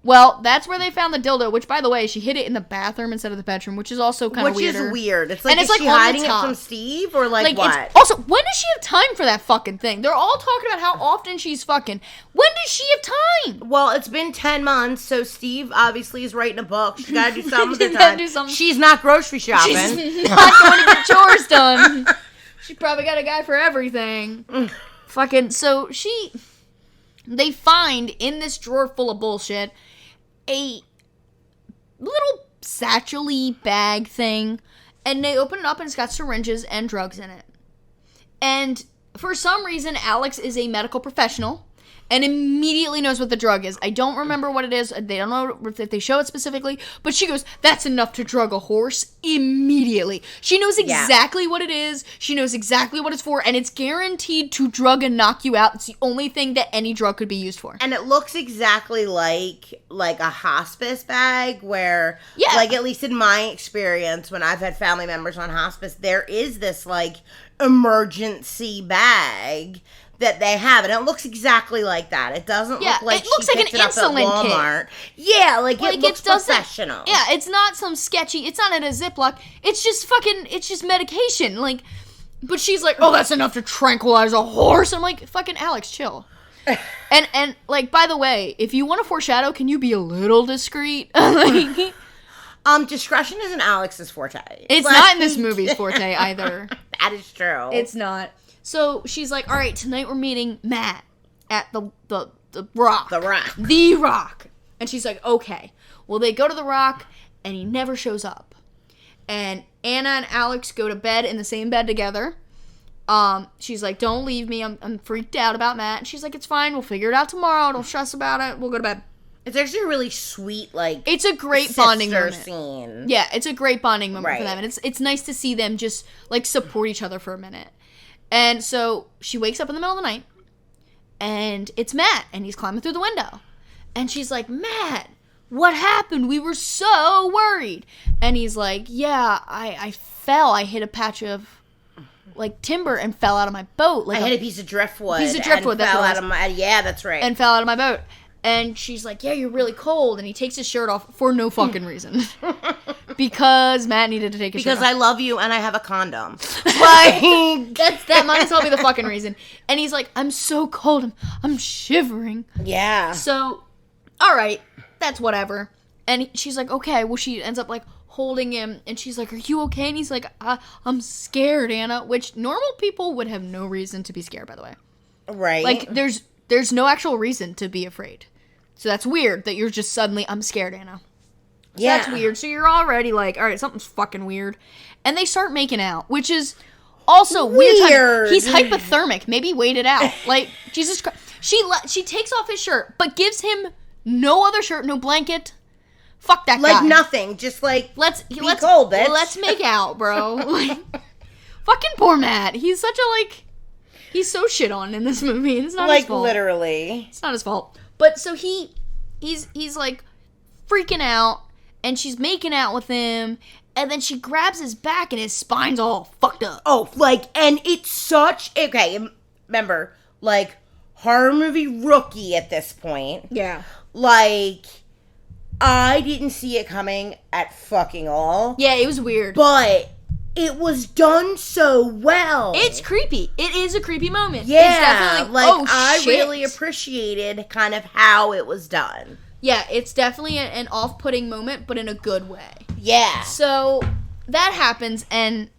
Well, that's where they found the dildo, which, by the way, she hid it in the bathroom instead of the bedroom, which is also kind of weird. Which is weird. It's like, and is she hiding it from Steve, or like what? Also, when does she have time for that fucking thing? They're all talking about how often she's fucking. When does she have time? Well, it's been 10 months, so Steve obviously is writing a book. She's got to do something with her time. Do something. She's not grocery shopping. She's not going to get chores done. She probably got a guy for everything. Fucking, so they find in this drawer full of bullshit a little satchel-y bag thing, and they open it up and it's got syringes and drugs in it. And for some reason, Alex is a medical professional and immediately knows what the drug is. I don't remember what it is. They don't know if they show it specifically, but she goes, that's enough to drug a horse immediately. She knows exactly what it is. She knows exactly what it's for, and it's guaranteed to drug and knock you out. It's the only thing that any drug could be used for. And it looks exactly like a hospice bag where, like, at least in my experience, when I've had family members on hospice, there is this, like, emergency bag that they have, and it looks exactly like that. It doesn't look like it looks like an insulin kit. Yeah, like it looks professional. Yeah, it's not some sketchy. It's not in a Ziploc. It's just medication. Like, but she's like, oh, that's enough to tranquilize a horse. I'm like, fucking Alex, chill. and like, by the way, if you want to foreshadow, can you be a little discreet? Like, discretion isn't Alex's forte. It's not in this movie's forte either. That is true. It's not. So she's like, all right, tonight we're meeting Matt at the Rock. The Rock. The Rock. And she's like, okay. Well, they go to the Rock, and he never shows up. And Anna and Alex go to bed in the same bed together. She's like, don't leave me. I'm freaked out about Matt. And she's like, it's fine. We'll figure it out tomorrow. Don't stress about it. We'll go to bed. It's actually a really sweet, like, it's a great bonding moment. Scene. Yeah, it's a great bonding moment for them. And it's nice to see them just, like, support each other for a minute. And so she wakes up in the middle of the night, and it's Matt, and he's climbing through the window. And she's like, Matt, what happened? We were so worried. And he's like, yeah, I fell. I hit a patch of, like, timber and fell out of my boat. Like, I hit a piece of driftwood. And fell out of my, yeah, that's right. And fell out of my boat. And she's like, yeah, you're really cold. And he takes his shirt off for no fucking reason. Because Matt needed to take his shirt off. Because I love you and I have a condom. Like, that might as well be the fucking reason. And he's like, I'm so cold. I'm shivering. Yeah. So, all right. That's whatever. And she's like, okay. Well, she ends up, like, holding him. And she's like, are you okay? And he's like, I'm scared, Anna. Which normal people would have no reason to be scared, by the way. Right. Like, there's no actual reason to be afraid. So that's weird that you're just suddenly, I'm scared, Anna. So yeah. That's weird. So you're already like, all right, something's fucking weird. And they start making out, which is also weird. He's hypothermic. Maybe wait it out. Like, Jesus Christ. She takes off his shirt, but gives him no other shirt, no blanket. Fuck that guy. Like nothing. Just like, let's cold, bitch. Let's make out, bro. Like, fucking poor Matt. He's such a, like, he's so shit on in this movie. It's not his fault. Like, literally. It's not his fault. But so he's like freaking out, and she's making out with him, and then she grabs his back and his spine's all fucked up. Oh, like, and it's such, okay, remember, like, horror movie rookie at this point. Yeah. Like, I didn't see it coming at fucking all. Yeah, it was weird. But it was done so well. It's creepy. It is a creepy moment. Yeah. It's definitely like, oh, I shit. really appreciated kind of how it was done. Yeah, it's definitely an off-putting moment, but in a good way. Yeah. So that happens, and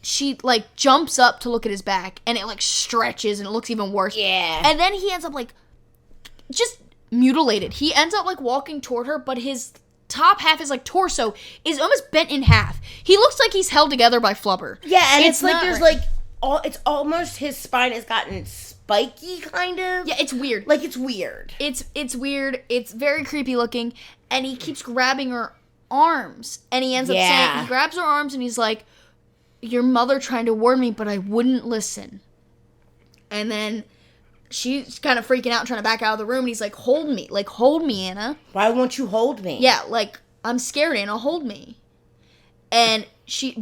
she, like, jumps up to look at his back, and it, like, stretches, and it looks even worse. Yeah. And then he ends up, like, just mutilated. He ends up, like, walking toward her, but his top half, his, like, torso is almost bent in half. He looks like he's held together by flubber. Yeah, and it's like there's, like, it's almost his spine has gotten spiky, kind of. Yeah, it's weird. Like, it's weird. It's weird. It's very creepy looking, and he keeps grabbing her arms, and he ends up saying, he grabs her arms, and he's like, your mother trying to warn me, but I wouldn't listen. And then she's kind of freaking out, trying to back out of the room, and he's like, hold me, Anna. Why won't you hold me? Yeah, like, I'm scared, Anna, hold me. And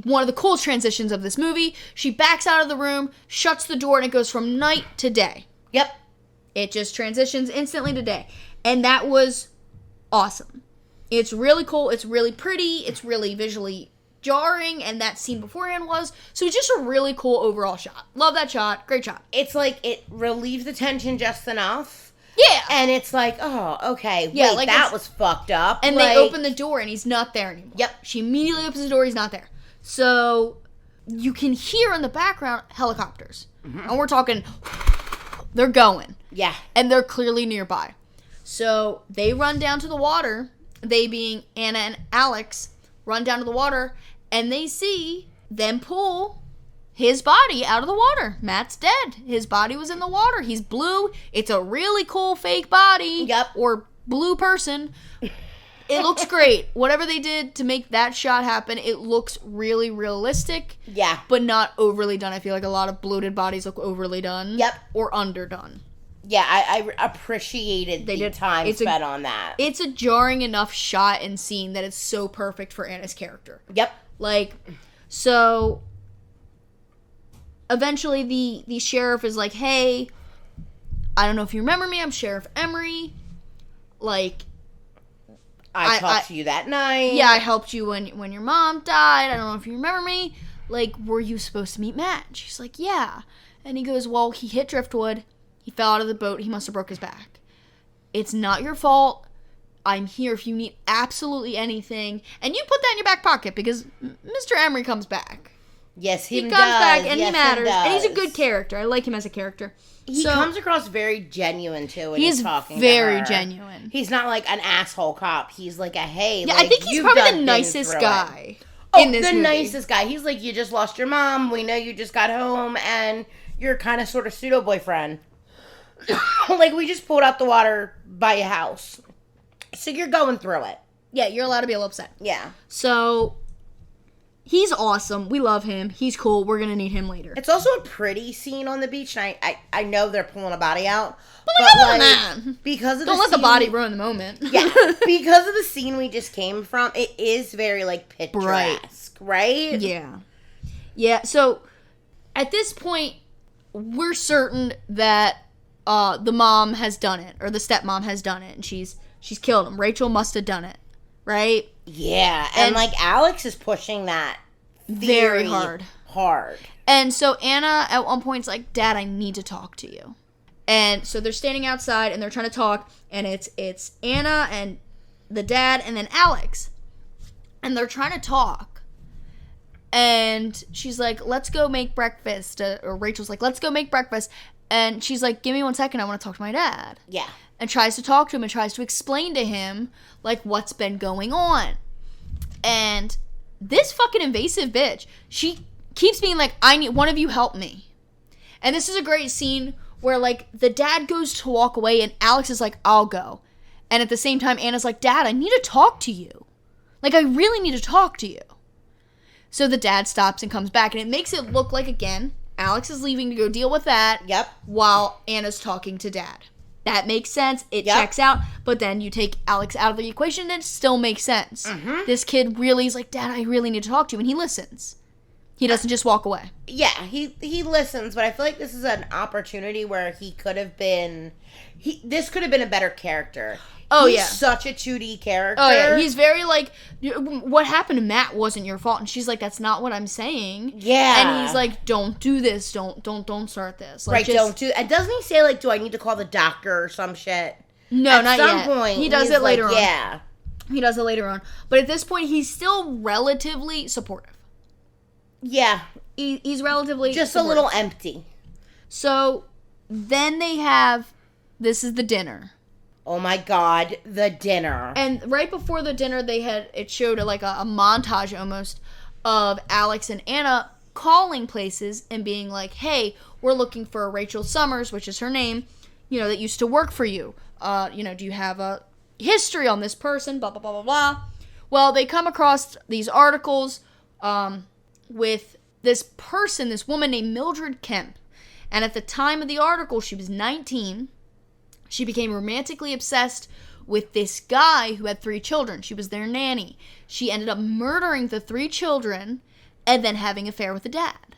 one of the coolest transitions of this movie, she backs out of the room, shuts the door, and it goes from night to day. Yep. It just transitions instantly to day. And that was awesome. It's really cool, it's really pretty, it's really visually jarring, and that scene beforehand was. So it's just a really cool overall shot. Love that shot. Great shot. It's like it relieves the tension just enough. Yeah. And it's like, oh, okay. Yeah, wait, like that was fucked up. And like, they open the door and he's not there anymore. Yep. She immediately opens the door, he's not there. So you can hear in the background helicopters. Mm-hmm. And we're talking, they're going. Yeah. And they're clearly nearby. So they run down to the water, they being Anna and Alex, run down to the water, and they see them pull his body out of the water. Matt's dead. His body was in the water. He's blue. It's a really cool fake body. Yep. Or blue person. It looks great. Whatever they did to make that shot happen, it looks really realistic. Yeah. But not overly done. I feel like a lot of bloated bodies look overly done. Yep. Or underdone. Yeah, I appreciated the time spent on that. It's a jarring enough shot and scene that it's so perfect for Anna's character. Yep. Like, so eventually the sheriff is like, hey, I don't know if you remember me, I'm Sheriff Emery. Like, I talked to you that night. Yeah, I helped you when your mom died. I don't know if you remember me. Like, were you supposed to meet Matt? And she's like, yeah. And he goes, well, he hit driftwood. He fell out of the boat. He must have broke his back. It's not your fault. I'm here if you need absolutely anything. And you put that in your back pocket because Mr. Emery comes back. Yes, he comes back and he matters. And he's a good character. I like him as a character. He comes across very genuine, too, when he's talking to her. He's very genuine. He's not like an asshole cop. He's like a, hey, yeah, like, I think he's probably the nicest guy in this movie. Nicest guy. He's like, you just lost your mom. We know you just got home, and you're kind of sort of pseudo-boyfriend. Like, we just pulled out the water by your house. So you're going through it. Yeah, you're allowed to be a little upset. Yeah. So, he's awesome. We love him. He's cool. We're going to need him later. It's also a pretty scene on the beach, and I know they're pulling a body out. But like, because of don't let the body ruin the moment. Yeah. Because of the scene we just came from, it is very, like, picturesque, right? Yeah. Yeah, so, at this point, we're certain that the mom has done it, or the stepmom has done it, and she's killed him. Rachel must have done it, right? Yeah, and like Alex is pushing that very hard. And so Anna at one point's like, Dad, I need to talk to you. And so they're standing outside and they're trying to talk, and it's Anna and the dad and then Alex. And they're trying to talk. And she's like, let's go make breakfast. Or Rachel's like, let's go make breakfast. And she's like, give me 1 second, I want to talk to my dad. Yeah. And tries to talk to him and tries to explain to him, like, what's been going on. And this fucking invasive bitch, she keeps being like, I need one of you help me. And this is a great scene where, like, the dad goes to walk away and Alex is like, I'll go. And at the same time, Anna's like, Dad, I need to talk to you. Like, I really need to talk to you. So the dad stops and comes back, and it makes it look like, again, Alex is leaving to go deal with that. Yep. While Anna's talking to Dad. That makes sense. It checks out. But then you take Alex out of the equation, and it still makes sense. Mm-hmm. This kid really is like, Dad, I really need to talk to you. And he listens. He doesn't just walk away. Yeah, he listens. But I feel like this is an opportunity where he could have been... This could have been a better character. Oh, he's yeah. such a 2D character. Oh, yeah. He's very like, what happened to Matt wasn't your fault. And she's like, that's not what I'm saying. Yeah. And he's like, don't do this. Don't start this. Like, right, don't do... And doesn't he say, like, do I need to call the doctor or some shit? No, not yet. At some point. He does it later on. Yeah. He does it later on. But at this point, he's still relatively supportive. Yeah. He's relatively just supportive. a little empty. So, then they have... This is the dinner. Oh my God, the dinner. And right before the dinner, it showed a montage almost of Alex and Anna calling places and being like, hey, we're looking for Rachel Summers, which is her name, that used to work for you. Do you have a history on this person? Blah, blah, blah, blah, blah. Well, they come across these articles with this person, this woman named Mildred Kemp. And at the time of the article, she was 19. She became romantically obsessed with this guy who had 3 children. She was their nanny. She ended up murdering the 3 children and then having an affair with the dad.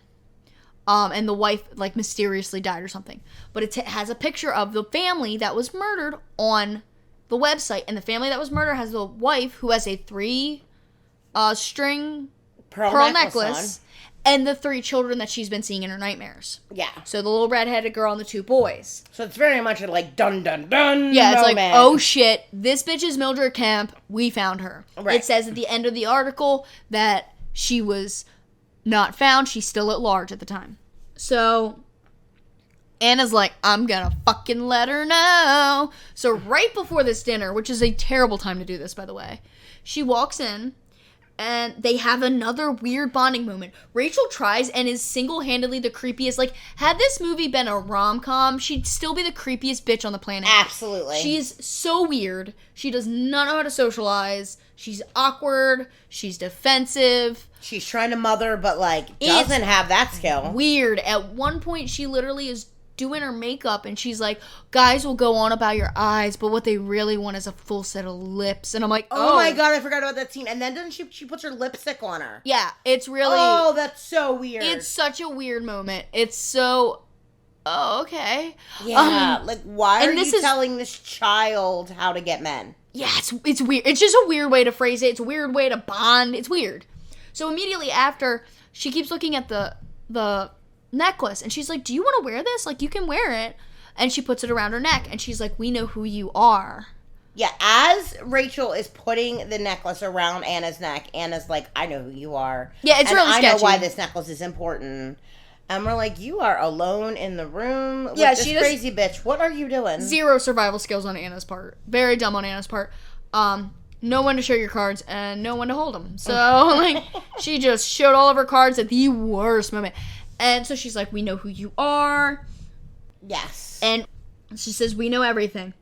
And the wife, mysteriously died or something. But it has a picture of the family that was murdered on the website. And the family that was murdered has the wife who has a 3-string pearl necklace. And the 3 children that she's been seeing in her nightmares. Yeah. So the little redheaded girl and the 2 boys. So it's very much a dun dun dun. Yeah, it's moment. like, oh shit, this bitch is Mildred Kemp. We found her. Right. It says at the end of the article that she was not found. She's still at large at the time. So Anna's like, I'm gonna fucking let her know. So right before this dinner, which is a terrible time to do this, by the way, she walks in. And they have another weird bonding moment. Rachel tries and is single-handedly the creepiest. Had this movie been a rom-com, she'd still be the creepiest bitch on the planet. Absolutely. She's so weird. She does not know how to socialize. She's awkward. She's defensive. She's trying to mother, but, doesn't have that skill. Weird. At one point, she literally is doing her makeup, and she's like, guys will go on about your eyes, but what they really want is a full set of lips. And I'm like, oh my God, I forgot about that scene. And then doesn't she puts her lipstick on her? Yeah, it's really... Oh, that's so weird. It's such a weird moment. It's so... Oh, okay. Yeah, why are you telling this child how to get men? Yeah, it's weird. It's just a weird way to phrase it. It's a weird way to bond. It's weird. So immediately after, she keeps looking at the necklace, and she's like, do you want to wear this? You can wear it. And she puts it around her neck, and she's like, we know who you are. Yeah, as Rachel is putting the necklace around Anna's neck, Anna's like, I know who you are. Yeah, it's really sketchy. I know why this necklace is important. And we're like, you are alone in the room with this crazy bitch. What are you doing? 0 survival skills on Anna's part. Very dumb on Anna's part. No one to show your cards, and no one to hold them. So, she just showed all of her cards at the worst moment. And so she's like, we know who you are. Yes. And she says, we know everything.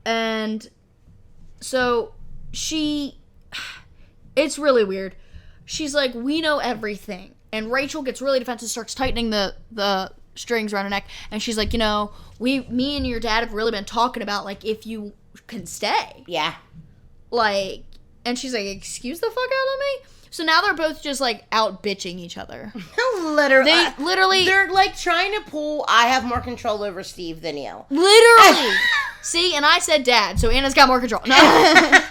And so it's really weird. She's like, we know everything. And Rachel gets really defensive, starts tightening the strings around her neck. And she's like, me and your dad have really been talking about, if you can stay. Yeah. And she's like, excuse the fuck out of me? So now they're both just, out bitching each other. Literally. They're, trying to pull, I have more control over Steve than you. Literally. See, and I said dad, so Anna's got more control. No.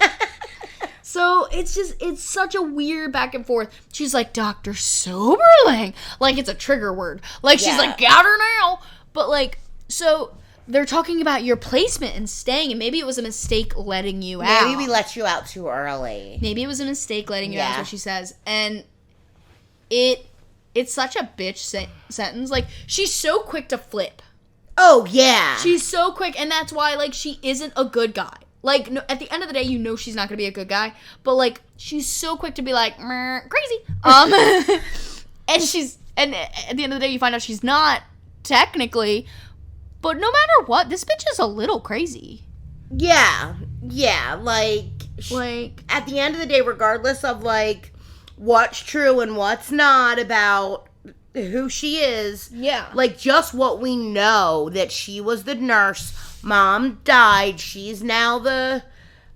So it's such a weird back and forth. She's like, Dr. Soberling. It's a trigger word. She's like, got her now. But, so... They're talking about your placement and staying, and maybe it was a mistake letting you out. Maybe we let you out too early. Maybe it was a mistake letting you out, is what she says. And it's such a bitch sentence. She's so quick to flip. Oh, yeah. She's so quick, and that's why, she isn't a good guy. No, at the end of the day, she's not going to be a good guy. But, she's so quick to be crazy. And at the end of the day, you find out she's not, technically. But no matter what, this bitch is a little crazy. Yeah. Yeah, at the end of the day, regardless of, what's true and what's not about who she is. Yeah. Just what we know, that she was the nurse, mom died, she's now the...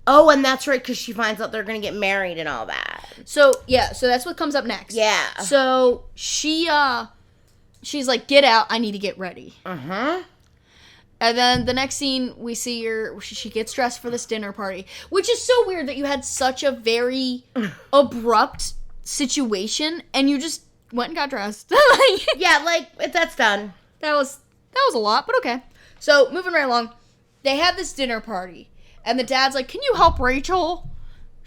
Oh, and that's right, because she finds out they're going to get married and all that. So, yeah, so that's what comes up next. Yeah. So, she's like, get out, I need to get ready. Uh-huh. And then the next scene, we see her, she gets dressed for this dinner party, which is so weird that you had such a very abrupt situation, and you just went and got dressed. Yeah, that's done. That was a lot, but okay. So, moving right along, they have this dinner party, and the dad's like, can you help Rachel?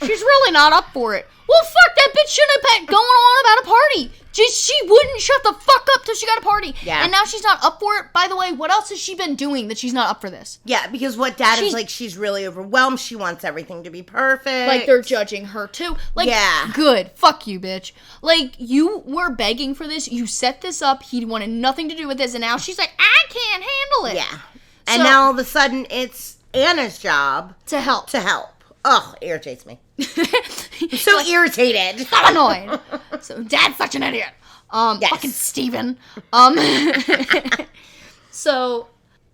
She's really not up for it. Well, fuck, that bitch shouldn't have been going on about a party. She wouldn't shut the fuck up till she got a party. Yeah. And now she's not up for it. By the way, what else has she been doing that she's not up for this? Yeah, because what Dad is like, she's really overwhelmed. She wants everything to be perfect. Like, they're judging her, too. Like, good. Fuck you, bitch. Like, you were begging for this. You set this up. He wanted nothing to do with this. And now she's like, I can't handle it. Yeah. And now all of a sudden, it's Anna's job. To help. Ugh, irritates me. I'm so irritated. So annoyed. So Dad's such an idiot. Yes. Fucking Steven. So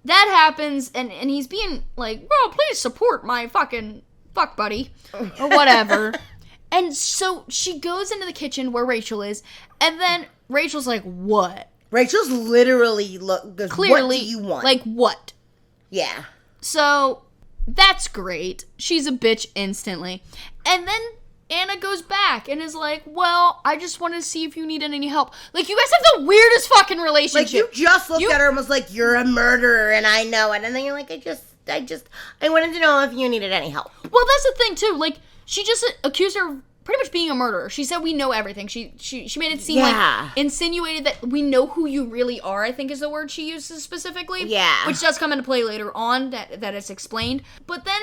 that happens, and he's being like, well, please support my fucking fuck buddy. Or whatever. And so she goes into the kitchen where Rachel is, and then Rachel's like, what? Rachel's literally goes, clearly, what do you want? Like, what? Yeah. So that's great. She's a bitch instantly. And then Anna goes back and is like, well, I just wanted to see if you needed any help. Like, you guys have the weirdest fucking relationship. Like, you just looked at her and was like, you're a murderer and I know it. And then you're like, I wanted to know if you needed any help. Well, that's the thing, too. Like, she just accused her of pretty much being a murderer. She said we know everything. She made it seem like, insinuated that we know who you really are, I think is the word she uses specifically. Yeah. Which does come into play later on, that it's explained. But then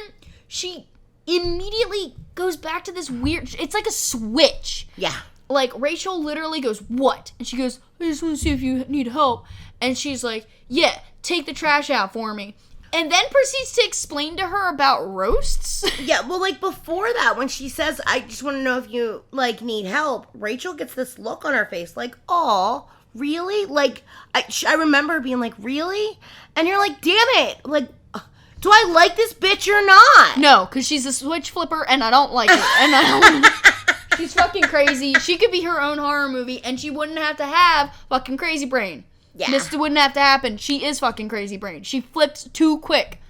she immediately goes back to this weird, it's like a switch. Yeah. Like, Rachel literally goes, what? And she goes, I just want to see if you need help. And she's like, yeah, take the trash out for me. And then proceeds to explain to her about roasts. Yeah, well, like, before that, when she says, I just want to know if you, like, need help, Rachel gets this look on her face, like, aw, really? Like, I remember being like, really? And you're like, damn it, like, do I like this bitch or not? No, because she's a switch flipper, and I don't like it. And she's fucking crazy. She could be her own horror movie, and she wouldn't have to have fucking crazy brain. Yeah. This wouldn't have to happen. She is fucking crazy brain. She flipped too quick.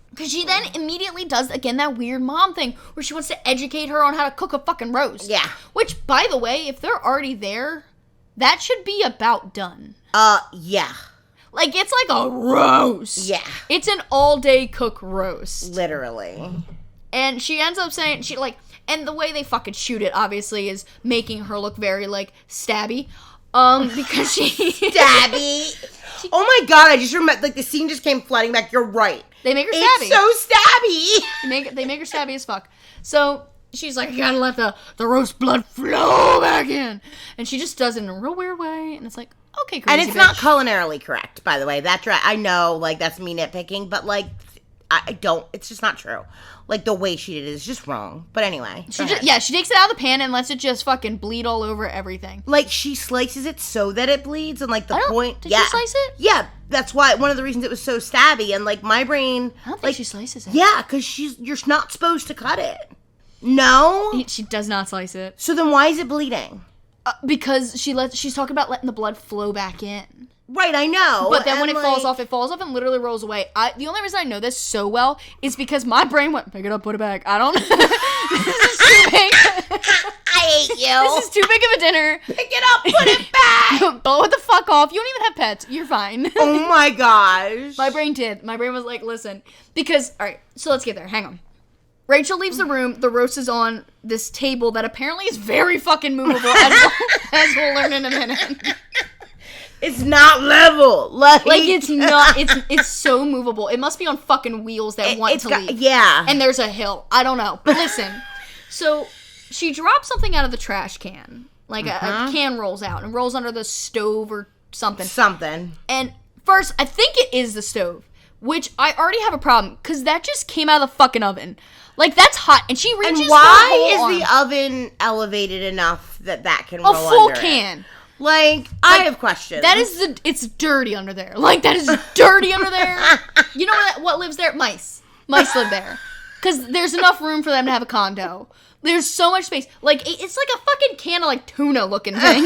Because she then immediately does, again, that weird mom thing where she wants to educate her on how to cook a fucking roast. Yeah. Which, by the way, if they're already there, that should be about done. Yeah. Like, it's like a roast. Yeah. It's an all-day cook roast. Literally. And she ends up saying, and the way they fucking shoot it, obviously, is making her look very, like, stabby. Because she... Stabby. Oh my god, I just remember, like, the scene just came flooding back. You're right. They make her stabby. It's so stabby. They make her stabby as fuck. So she's like, I gotta let the roast blood flow back in. And she just does it in a real weird way. And it's like, okay, crazy And it's bitch. not culinarily correct, by the way. That's right. I know, like, that's me nitpicking, but, like, it's just not true. Like, the way she did it is just wrong. But anyway. She takes it out of the pan and lets it just fucking bleed all over everything. Like, she slices it so that it bleeds, and, like, Did she slice it? Yeah, that's why, one of the reasons it was so stabby, and, like, my brain... I don't think she slices it. Yeah, because you're not supposed to cut it. No? She does not slice it. So then why is it bleeding? Because she's talking about letting the blood flow back in. Right, I know. But then when it falls off and literally rolls away. The only reason I know this so well is because my brain went, pick it up, put it back. I don't... This is too big. I hate you. This is too big of a dinner. Pick it up, put it back. Blow it the fuck off. You don't even have pets. You're fine. Oh my gosh. My brain did. My brain was like, listen. Because, alright, so let's get there. Hang on. Rachel leaves the room. The roast is on this table that apparently is very fucking movable, as we'll learn in a minute. It's not level. Like it's not. It's so movable. It must be on fucking wheels that want to leave. Yeah. And there's a hill. I don't know. But listen. So she drops something out of the trash can. Like a can rolls out and rolls under the stove or something. And first, I think it is the stove, which I already have a problem because that just came out of the fucking oven. Like, that's hot. And she reaches and why is the oven elevated enough that can roll under a full can. Like, I have questions. It's dirty under there. Like, that is dirty under there. You know what lives there? Mice. Mice live there. Because there's enough room for them to have a condo. There's so much space. Like, it's like a fucking can of, like, tuna-looking thing.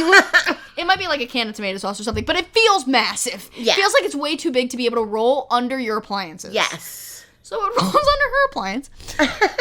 It might be like a can of tomato sauce or something, but it feels massive. Yeah. It feels like it's way too big to be able to roll under your appliances. Yes. So it rolls under her appliance,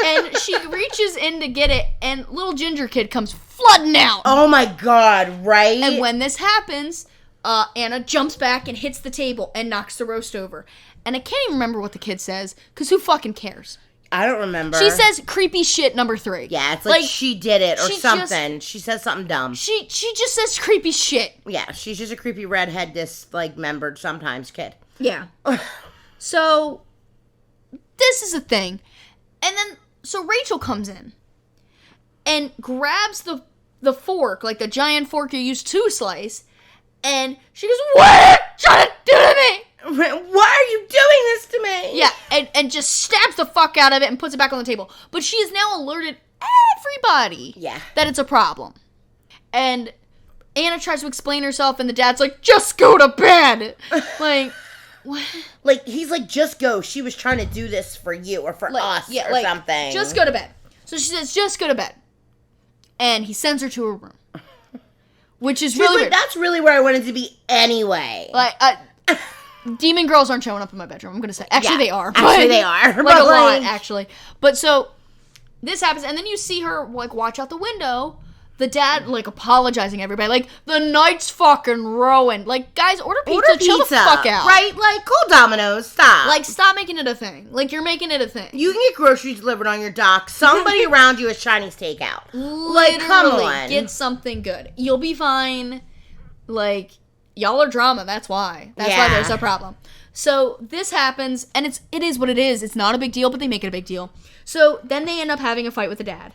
and she reaches in to get it, and little ginger kid comes flooding out. Oh my god, right? And when this happens, Anna jumps back and hits the table and knocks the roast over. And I can't even remember what the kid says, because who fucking cares? I don't remember. She says creepy shit number 3. Yeah, it's like she did it or something. She says something dumb. She just says creepy shit. Yeah, she's just a creepy redhead dismembered sometimes kid. Yeah. So, this is a thing. And then, so Rachel comes in and grabs the fork, like the giant fork you use to slice, and she goes, "What are you trying to do to me? Why are you doing this to me?" Yeah, and just stabs the fuck out of it and puts it back on the table. But she has now alerted everybody that it's a problem. And Anna tries to explain herself, and the dad's like, "Just go to bed." Like, what? Like, he's like, "Just go. She was trying to do this for you or for us or something. Just go to bed." So she says, "Just go to bed." And he sends her to her room. Which is really weird. That's really where I wanted to be anyway. Like, demon girls aren't showing up in my bedroom, I'm going to say. Actually, they are. Actually, they are. Like, a lot, actually. But so, this happens, and then you see her, like, watch out the window. The dad, like, apologizing to everybody. Like, the night's fucking ruined. Like, guys, order pizza. Chill the fuck out. Right? Like, call Domino's. Stop. Like, stop making it a thing. Like, you're making it a thing. You can get groceries delivered on your dock. Somebody around you is Chinese takeout. Like, come on. Get something good. You'll be fine. Like, y'all are drama. That's why. That's why there's a problem. So, this happens, and it is what it is. It's not a big deal, but they make it a big deal. So, then they end up having a fight with the dad.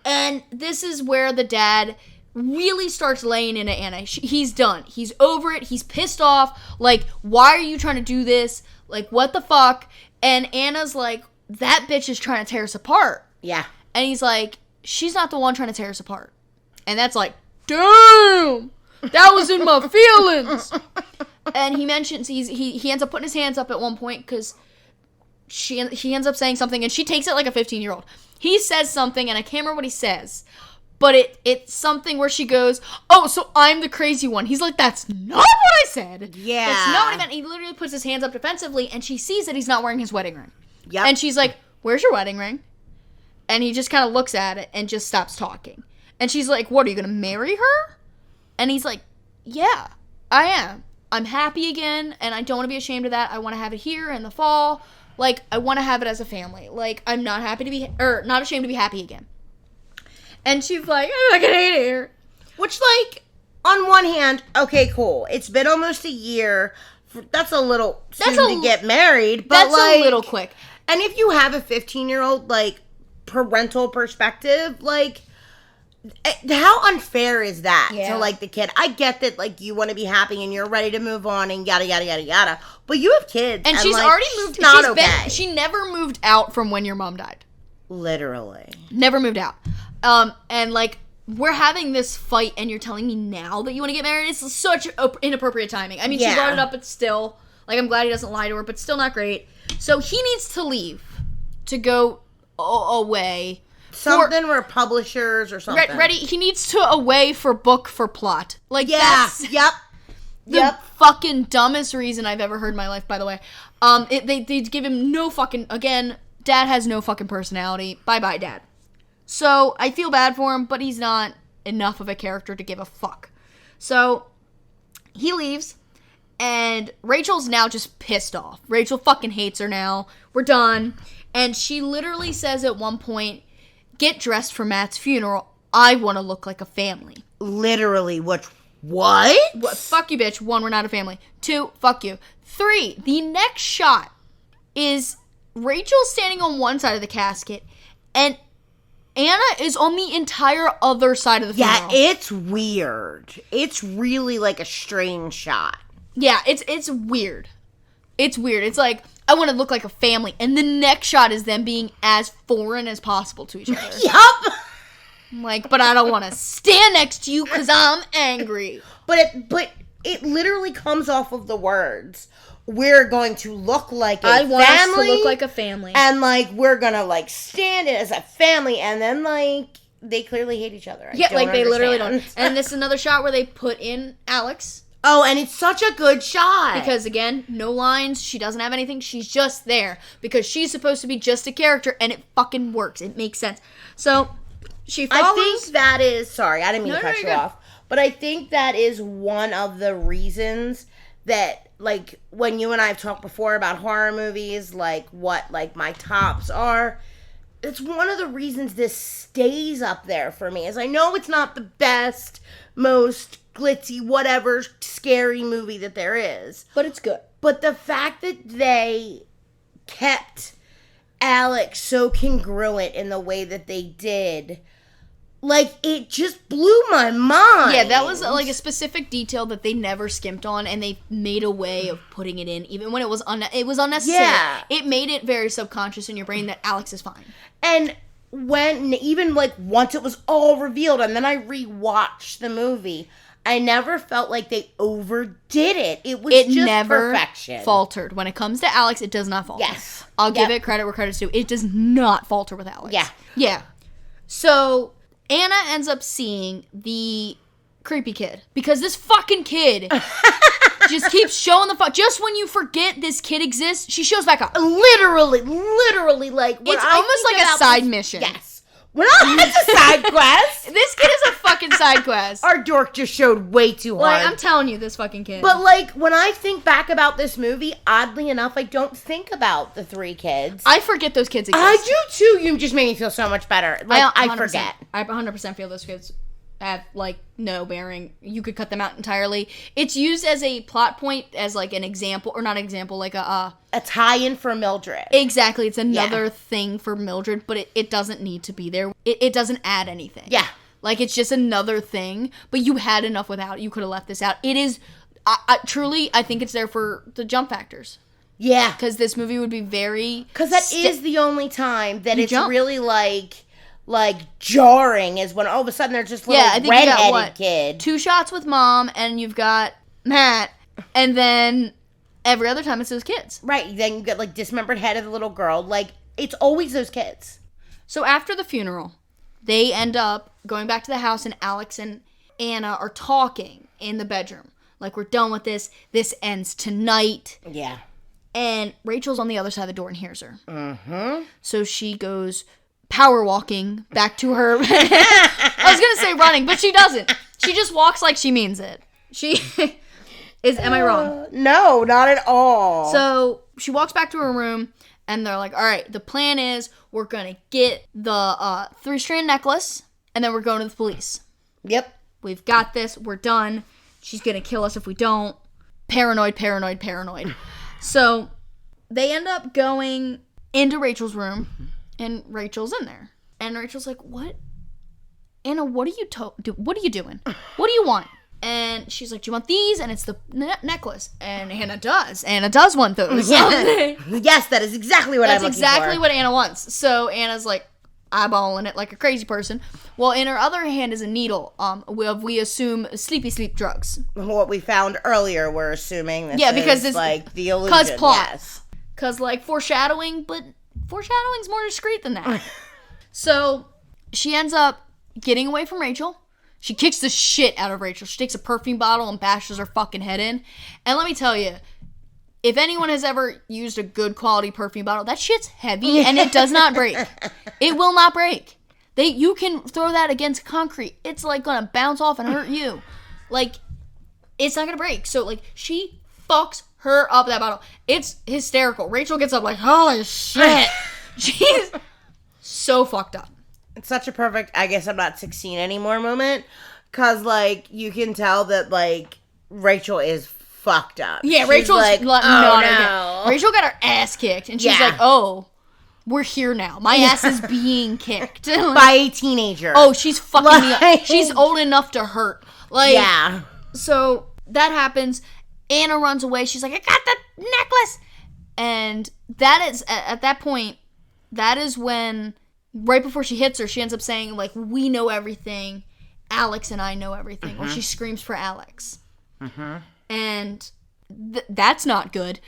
And this is where the dad really starts laying into Anna. He's done. He's over it. He's pissed off. Like, why are you trying to do this? Like, what the fuck? And Anna's like, that bitch is trying to tear us apart. Yeah. And he's like, she's not the one trying to tear us apart. And that's like, damn! That was in my feelings! And he mentions, he ends up putting his hands up at one point because he ends up saying something, and she takes it like a 15-year-old. He says something, and I can't remember what he says, but it's something where she goes, "Oh, so I'm the crazy one." He's like, "That's not what I said." Yeah. That's not what I meant. He literally puts his hands up defensively, and she sees that he's not wearing his wedding ring. Yep. And she's like, "Where's your wedding ring?" And he just kind of looks at it and just stops talking. And she's like, "What, are you going to marry her?" And he's like, "Yeah, I am. I'm happy again, and I don't want to be ashamed of that. I want to have it here in the fall. Like, I want to have it as a family. Like, I'm not not ashamed to be happy again." And she's like, "I fucking hate it here." Which, like, on one hand, okay, cool. It's been almost a year. That's a little soon to get married. But that's like, a little quick. And if you have a 15-year-old, like, parental perspective, like, how unfair is that to, like, the kid? I get that, like, you want to be happy and you're ready to move on and yada, yada, yada, yada. But you have kids. And she's like, already moved. She never moved out from when your mom died. Literally. Never moved out. And, like, we're having this fight and you're telling me now that you want to get married? It's such inappropriate timing. I mean, she brought it up, but still, like, I'm glad he doesn't lie to her, but still not great. So he needs to leave to go away. Something where publishers or something. Ready? He needs to away for book for plot. Like, that's the fucking dumbest reason I've ever heard in my life, by the way. They give him no fucking, again, dad has no fucking personality. Bye-bye, dad. So, I feel bad for him, but he's not enough of a character to give a fuck. So, he leaves, and Rachel's now just pissed off. Rachel fucking hates her now. We're done. And she literally says at one point, "Get dressed for Matt's funeral. I want to look like a family." Literally, what? Fuck you, bitch. 1, we're not a family. 2, fuck you. 3, the next shot is Rachel standing on one side of the casket, and Anna is on the entire other side of the funeral. Yeah, it's weird. It's really like a strange shot. Yeah, it's weird. It's weird. It's like, I want to look like a family. And the next shot is them being as foreign as possible to each other. Yup. I'm like, but I don't want to stand next to you because I'm angry. But it literally comes off of the words, "We're going to look like a family. I want us to look like a family. And, like, we're going to, like, stand it as a family." And then, like, they clearly hate each other. They literally don't. And this is another shot where they put in Alex. Oh, and it's such a good shot. Because, again, no lines. She doesn't have anything. She's just there. Because she's supposed to be just a character, and it fucking works. It makes sense. So, she follows. I think that is... Sorry, I didn't mean to cut you off. But I think that is one of the reasons that, like, when you and I have talked before about horror movies, like, what, like, my tops are, it's one of the reasons this stays up there for me. Is I know it's not the best, most glitzy, whatever, scary movie that there is. But it's good. But the fact that they kept Alex so congruent in the way that they did, like, it just blew my mind. Yeah, that was like a specific detail that they never skimped on, and they made a way of putting it in, even when it was unnecessary. Yeah. It made it very subconscious in your brain that Alex is fine. And when, even, like, once it was all revealed, and then I rewatched the movie, I never felt like they overdid it. It was just never perfection. Faltered. When it comes to Alex, it does not falter. Yes. I'll give it credit where credit's due. It does not falter with Alex. Yeah. Yeah. So, Anna ends up seeing the creepy kid. Because this fucking kid just keeps showing the fuck. Just when you forget this kid exists, she shows back up. Literally, like... It's almost like a side mission. Yes. Well, it's a side quest. This kid is a fucking side quest. Our dork just showed way too hard. Like, I'm telling you, this fucking kid. But, like, when I think back about this movie, oddly enough, I don't think about the 3 kids. I forget those kids exist. I do, too. You just made me feel so much better. Like, I forget. I 100% feel those kids have, like, no bearing. You could cut them out entirely. It's used as a plot point, as, like, an example, or not an example, like a tie-in for Mildred. Exactly. It's another thing for Mildred, but it doesn't need to be there. It doesn't add anything. Yeah. Like, it's just another thing, but you had enough without it. You could have left this out. It is, truly, I think it's there for the jump factors. Yeah. Because this movie would be very... Because that is the only time that it's jump. really, like jarring, is when all of a sudden there's just little redheaded kid. 2 shots with mom, and you've got Matt, and then every other time it's those kids. Right, then you get, like, dismembered head of the little girl. Like, it's always those kids. So after the funeral, they end up going back to the house, and Alex and Anna are talking in the bedroom. Like, we're done with this. This ends tonight. Yeah. And Rachel's on the other side of the door and hears her. Mm-hmm. So she goes power walking back to her. I was going to say running, but she doesn't. She just walks like she means it. She is, am I wrong? No, not at all. So she walks back to her room, and they're like, all right, the plan is we're going to get the 3-strand necklace, and then we're going to the police. Yep. We've got this. We're done. She's going to kill us if we don't. Paranoid. So they end up going into Rachel's room, and Rachel's in there. And Rachel's like, what? Anna, what are you what are you doing? What do you want? And she's like, do you want these? And it's the necklace. And Anna does. Anna does want those. Yes, that is exactly what I'm looking for. That's exactly what Anna wants. So Anna's like eyeballing it like a crazy person. Well, in her other hand is a needle. We assume sleepy sleep drugs. What we found earlier, we're assuming this because is it's like the illusion. Cause plot. Yes. Cause like foreshadowing, but foreshadowing's more discreet than that. So she ends up getting away from Rachel. She kicks the shit out of Rachel. She takes a perfume bottle and bashes her fucking head in. And let me tell you, if anyone has ever used a good quality perfume bottle, that shit's heavy and it does not break. It will not break. You can throw that against concrete. It's like gonna bounce off and hurt you. Like, it's not gonna break. So like, she fucks her up with that bottle. It's hysterical. Rachel gets up like, holy shit. She's so fucked up. It's such a perfect, I guess I'm not 16 anymore moment. Because, like, you can tell that, like, Rachel is fucked up. Yeah, she's Rachel's like, no. Rachel got her ass kicked. And she's like, oh, we're here now. My ass is being kicked. By a teenager. Oh, she's fucking me up. She's old enough to hurt. Like, yeah. So, that happens. Anna runs away. She's like, I got the necklace. And that is, at that point, that is when, right before she hits her, she ends up saying, like, we know everything. Alex and I know everything. Or she screams for Alex. And that's not good.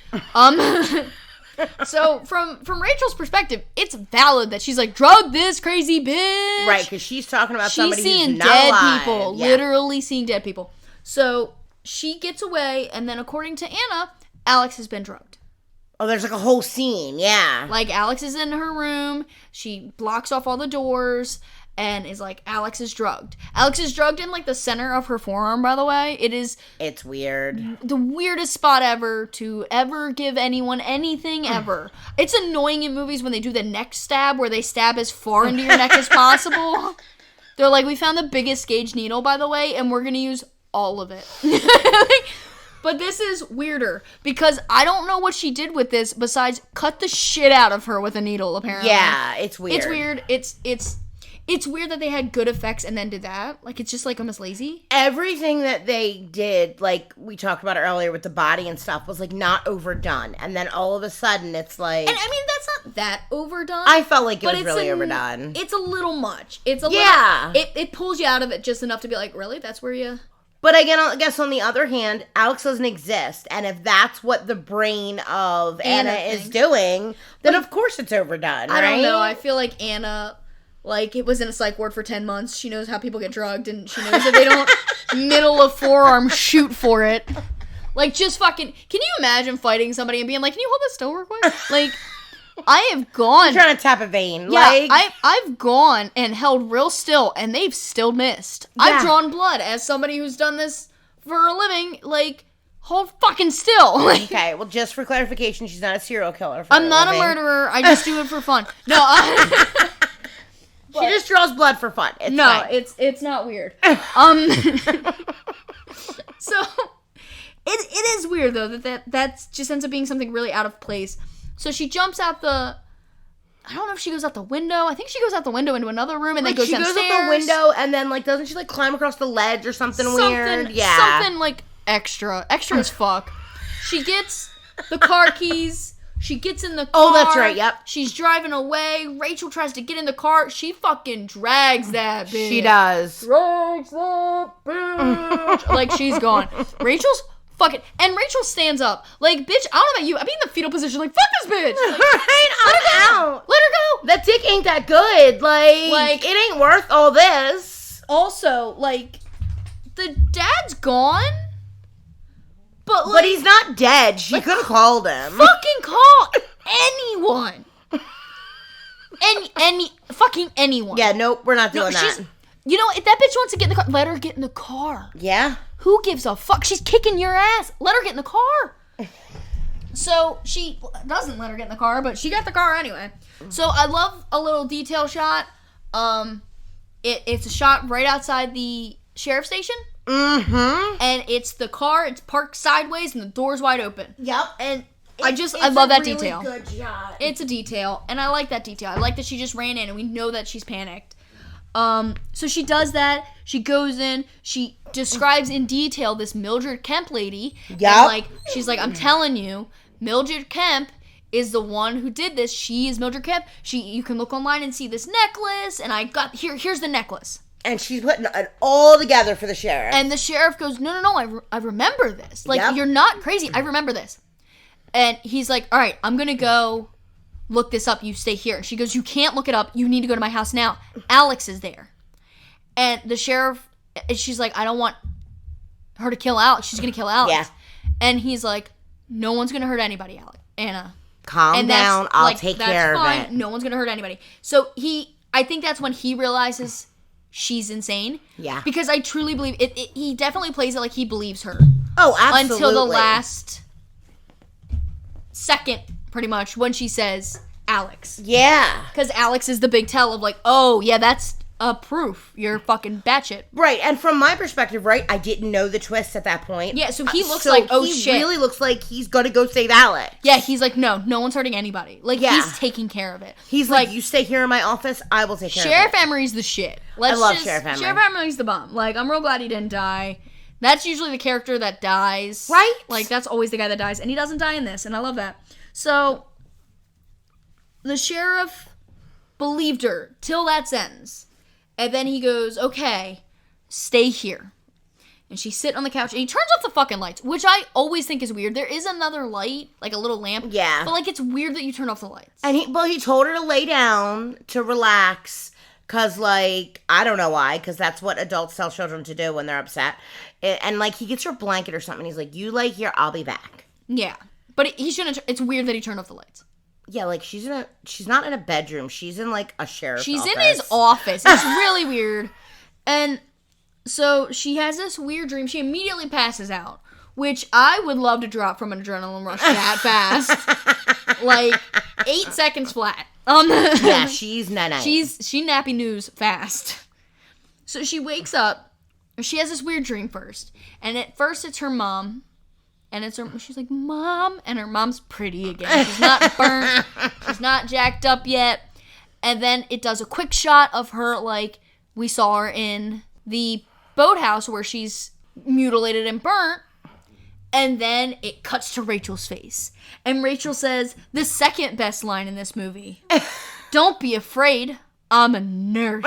So, from Rachel's perspective, it's valid that she's like, drug this crazy bitch. Right, because she's talking about somebody who's seeing dead alive. People. Yeah. Literally seeing dead people. So, she gets away, and then according to Anna, Alex has been drugged. Oh, there's like a whole scene, yeah. Like, Alex is in her room, she blocks off all the doors, and is like, Alex is drugged. Alex is drugged in, like, the center of her forearm, by the way. It's weird. The weirdest spot ever to ever give anyone anything ever. It's annoying in movies when they do the neck stab, where they stab as far into your neck as possible. They're like, we found the biggest gauge needle, by the way, and we're going to use all of it. But this is weirder, because I don't know what she did with this besides cut the shit out of her with a needle, apparently. Yeah, it's weird. It's weird. It's weird that they had good effects and then did that. Like, it's just, like, almost lazy. Everything that they did, like we talked about earlier with the body and stuff, was, like, not overdone. And then all of a sudden, it's like... And, I mean, that's not that overdone. I felt like it was really overdone. It's a little much. It's a little... It pulls you out of it just enough to be like, really? That's where you... But again, I guess on the other hand, Alex doesn't exist. And if that's what the brain of Anna is doing, then of course it's overdone, right? I don't know. I feel like Anna... Like, it was in a psych ward for 10 months. She knows how people get drugged, and she knows that they don't middle of forearm shoot for it. Like, just fucking... Can you imagine fighting somebody and being like, can you hold this still real quick? Like, I have gone... You're trying to tap a vein. Yeah, I've gone and held real still, and they've still missed. Yeah. I've drawn blood as somebody who's done this for a living. Like, hold fucking still. Okay, well, just for clarification, she's not a serial killer. I'm not a murderer. I just do it for fun. No, she just draws blood for fun. It's fine. It's not weird. So it is weird though that just ends up being something really out of place. So she jumps out the... I don't know if she goes out the window. I think she goes out the window into another room and then goes downstairs. She goes out the window and then, like, doesn't she, like, climb across the ledge or something weird? Yeah. Something, like, extra as fuck. She gets the car keys. She gets in the car. Oh, that's right, yep. She's driving away. Rachel tries to get in the car. She fucking drags that bitch. She does. Drags that bitch. Like, she's gone. Rachel's fucking... And Rachel stands up. Like, bitch, I don't know about you. I'd be in the fetal position like, fuck this bitch. Like, right, let her go. Let her go. That dick ain't that good. Like, it ain't worth all this. Also, like, the dad's gone. But he's not dead. She could have called him. Fucking call anyone. Fucking anyone. Yeah, nope, we're not doing that. You know, if that bitch wants to get in the car, let her get in the car. Yeah. Who gives a fuck? She's kicking your ass. Let her get in the car. So she doesn't let her get in the car, but she got the car anyway. So I love a little detail shot. It's a shot right outside the sheriff's station. Mm-hmm. And it's the car, it's parked sideways, and the door's wide open. Yep. And I love that really detail. Good shot. It's a detail, and I like that detail. I like that she just ran in, and we know that she's panicked. So she does that. She goes in. She describes in detail this Mildred Kemp lady. Yeah. Like, she's like, I'm telling you, Mildred Kemp is the one who did this. She is Mildred Kemp. You can look online and see this necklace, and here's the necklace. And she's putting it all together for the sheriff. And the sheriff goes, no, I remember this. Like, You're not crazy. I remember this. And he's like, all right, I'm going to go look this up. You stay here. She goes, you can't look it up. You need to go to my house now. Alex is there. And the sheriff, she's like, I don't want her to kill Alex. She's going to kill Alex. Yeah. And he's like, no one's going to hurt anybody, Anna. Calm down. I'll take care of it. No one's going to hurt anybody. So I think that's when he realizes she's insane. Yeah. Because I truly believe he definitely plays it like he believes her. Oh, absolutely. Until the last second, pretty much, when she says Alex. Yeah. Because Alex is the big tell of like, oh, yeah, that's proof. You're fucking batshit. Right. And from my perspective, right, I didn't know the twist at that point. Yeah, so he looks like, oh, shit. He really looks like he's going to go save Alex. Yeah, he's like, no one's hurting anybody. Like, he's taking care of it. He's like, you stay here in my office, I will take care of it. Sheriff Emery's the shit. I love Sheriff Emery. Sheriff Emery's the bomb. Like, I'm real glad he didn't die. That's usually the character that dies. Right? Like, that's always the guy that dies. And he doesn't die in this, and I love that. So, the sheriff believed her till that sentence. And then he goes, okay, stay here. And she's sitting on the couch, and he turns off the fucking lights, which I always think is weird. There is another light, like a little lamp. Yeah. But, like, it's weird that you turn off the lights. And he told her to lay down, to relax, because, like, I don't know why, because that's what adults tell children to do when they're upset. And, like, he gets her a blanket or something. He's like, you lay here, I'll be back. Yeah. But he shouldn't. It's weird that he turned off the lights. Yeah, like she's not in a bedroom. She's in like a sheriff's office. She's in his office. It's really weird. And so she has this weird dream. She immediately passes out, which I would love to drop from an adrenaline rush that fast. Like 8 seconds flat. Yeah, she's night-night. She nappy news fast. So she wakes up. She has this weird dream first. And at first it's her mom. And she's like, Mom. And her mom's pretty again. She's not burnt. She's not jacked up yet. And then it does a quick shot of her, like we saw her in the boathouse where she's mutilated and burnt. And then it cuts to Rachel's face. And Rachel says the second best line in this movie. Don't be afraid. I'm a nurse.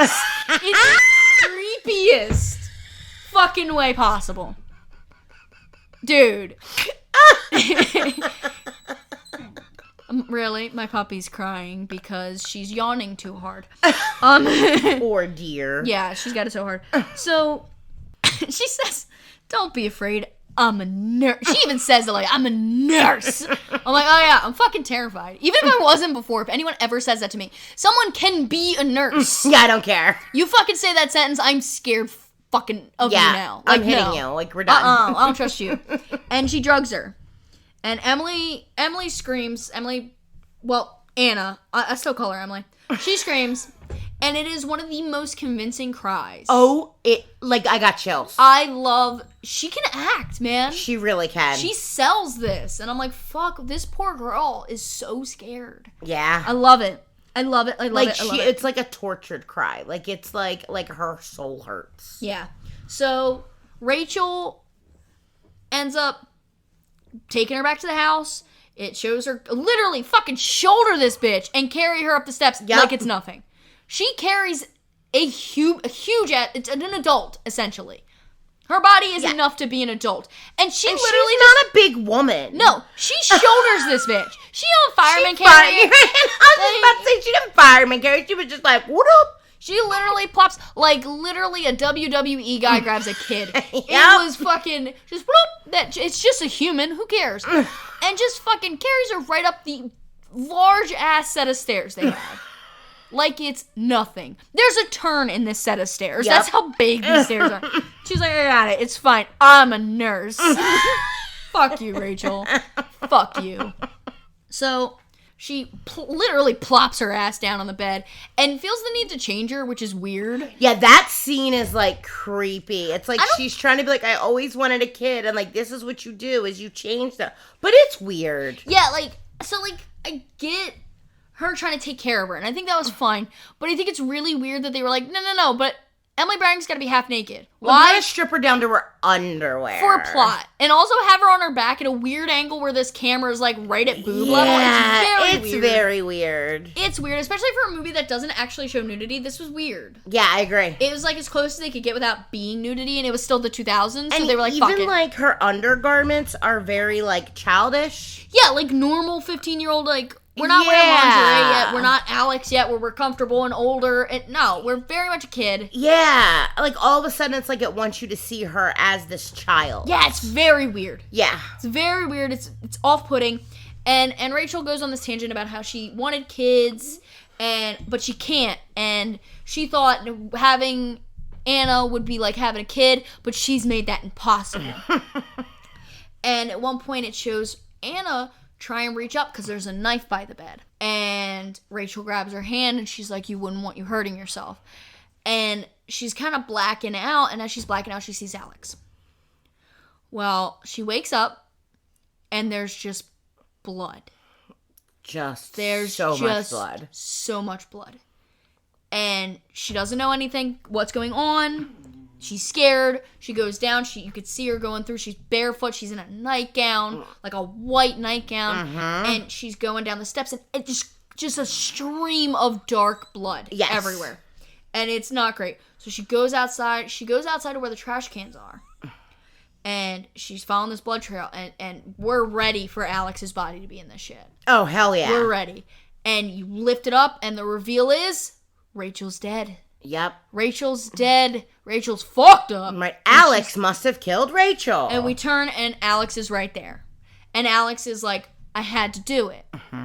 It's the creepiest fucking way possible. Dude. Really? My puppy's crying because she's yawning too hard. Poor dear. Yeah, she's got it so hard. So, she says, don't be afraid. I'm a nurse. She even says it like, I'm a nurse. I'm like, oh yeah, I'm fucking terrified. Even if I wasn't before, if anyone ever says that to me, someone can be a nurse. Yeah, I don't care. You fucking say that sentence, I'm scared fucking of you now. Like, I'm hitting you. Like, we're done. I don't trust you. And she drugs her. And Emily screams. Anna. I still call her Emily. She screams. And it is one of the most convincing cries. Oh, I got chills. She can act, man. She really can. She sells this. And I'm like, fuck, this poor girl is so scared. Yeah. I love it. I love it. It's like a tortured cry. Like, it's like her soul hurts. Yeah. So, Rachel ends up taking her back to the house. It shows her literally fucking shoulder this bitch and carry her up the steps like it's nothing. She carries a huge it's an adult, essentially. Her body is enough to be an adult. And she's not a big woman. No, she shoulders this bitch. She don't fireman carry. I was about to say, she didn't fireman carry. She was just like, what up? She literally plops, like literally a WWE guy grabs a kid. Yep. It was fucking, just whoop, it's just a human, who cares? And just fucking carries her right up the large ass set of stairs they have. Like it's nothing. There's a turn in this set of stairs. Yep. That's how big these stairs are. She's like, I got it. It's fine. I'm a nurse. Fuck you, Rachel. Fuck you. So she literally plops her ass down on the bed and feels the need to change her, which is weird. Yeah, that scene is like creepy. It's like she's trying to be like, I always wanted a kid, and like this is what you do is you change them. But it's weird. Yeah, I get her trying to take care of her, and I think that was fine. But I think it's really weird that they were like, no, but Emily Browning's got to be half naked. Why? Well, strip her down to her underwear. For a plot. And also have her on her back at a weird angle where this camera is like right at boob level. It's very weird. It's weird, especially for a movie that doesn't actually show nudity. This was weird. Yeah, I agree. It was like as close as they could get without being nudity, and it was still the 2000s, so they were like, fuck it. Even like her undergarments are very like childish. Yeah, like normal 15-year-old like, we're not wearing lingerie yet. We're not Alex yet, where we're comfortable and older. No, we're very much a kid. Yeah. Like, all of a sudden, it's like it wants you to see her as this child. Yeah, it's very weird. Yeah. It's very weird. It's off-putting. And Rachel goes on this tangent about how she wanted kids, but she can't. And she thought having Anna would be like having a kid, but she's made that impossible. And at one point, it shows Anna try and reach up because there's a knife by the bed. And Rachel grabs her hand and she's like, you wouldn't want you hurting yourself. And she's kind of blacking out, and as she's blacking out, she sees Alex. Well, she wakes up and there's just blood. There's so much blood. So much blood. And she doesn't know anything, what's going on. She's scared. She goes down. You could see her going through. She's barefoot. She's in a nightgown, like a white nightgown. Mm-hmm. And she's going down the steps, and it just a stream of dark blood everywhere. And it's not great. So she goes outside. She goes outside to where the trash cans are. And she's following this blood trail. And we're ready for Alex's body to be in this shit. Oh, hell yeah. We're ready. And you lift it up, and the reveal is Rachel's dead. Yep. Rachel's dead. Rachel's fucked up. Right. Alex must have killed Rachel. And we turn, and Alex is right there. And Alex is like, I had to do it. Mm-hmm.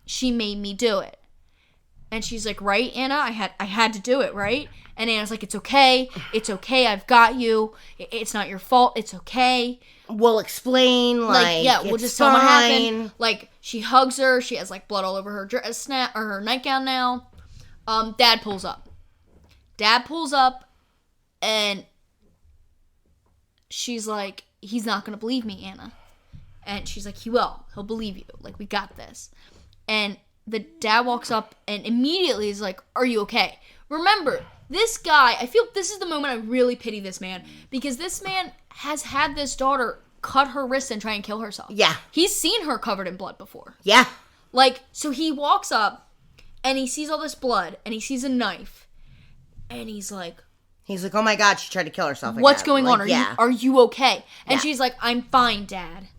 she made me do it. And she's like, right, Anna? I had to do it, right? And Anna's like, it's okay, I've got you. It's not your fault, it's okay. We'll explain, we'll just tell them what happened. Like, she hugs her, she has, like, blood all over her dress or her nightgown now. Dad pulls up, and she's like, he's not gonna believe me, Anna. And she's like, he'll believe you. Like, we got this. And the dad walks up and immediately is like, are you okay? Remember, this guy, I feel this is the moment I really pity this man, because this man has had this daughter cut her wrist and try and kill herself. Yeah. He's seen her covered in blood before. Yeah. Like, so he walks up and he sees all this blood and he sees a knife and he's like, oh my God, she tried to kill herself again. What's going on? Are you okay? And she's like, I'm fine, Dad.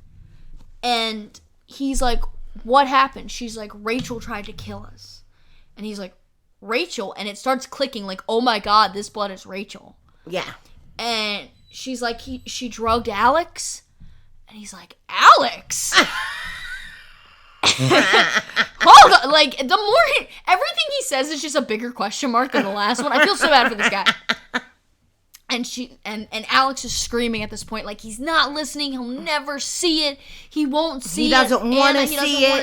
And he's like, what happened? She's like, Rachel tried to kill us. And he's like, Rachel? And it starts clicking like, oh my God, this blood is Rachel. Yeah. And she's like, she drugged Alex? And he's like, Alex? Hold on. Like, the more everything he says is just a bigger question mark than the last one. I feel so bad for this guy. And and Alex is screaming at this point, like, he's not listening. He'll never see it. He won't see it. He doesn't want to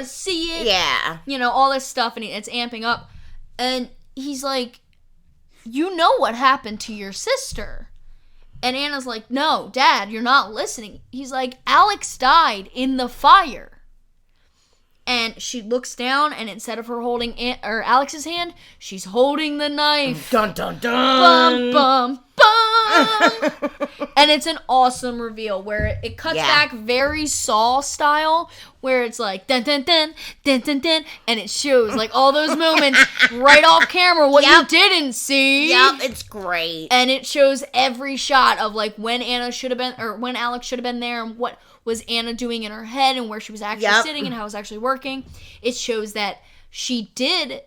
see it. Yeah. You know, all this stuff, and it's amping up. And he's like, you know what happened to your sister. And Anna's like, no, Dad, you're not listening. He's like, Alex died in the fire. And she looks down, and instead of her holding Alex's hand, she's holding the knife. Dun, dun, dun. Bum, bum, bum. And it's an awesome reveal where it cuts back very Saw style, where it's like, dun, dun, dun, dun, dun, dun, and it shows, like, all those moments right off camera, what you didn't see. Yep, it's great. And it shows every shot of, like, when Anna should have been, or when Alex should have been there, and what was Anna doing in her head and where she was actually sitting and how it was actually working. It shows that she did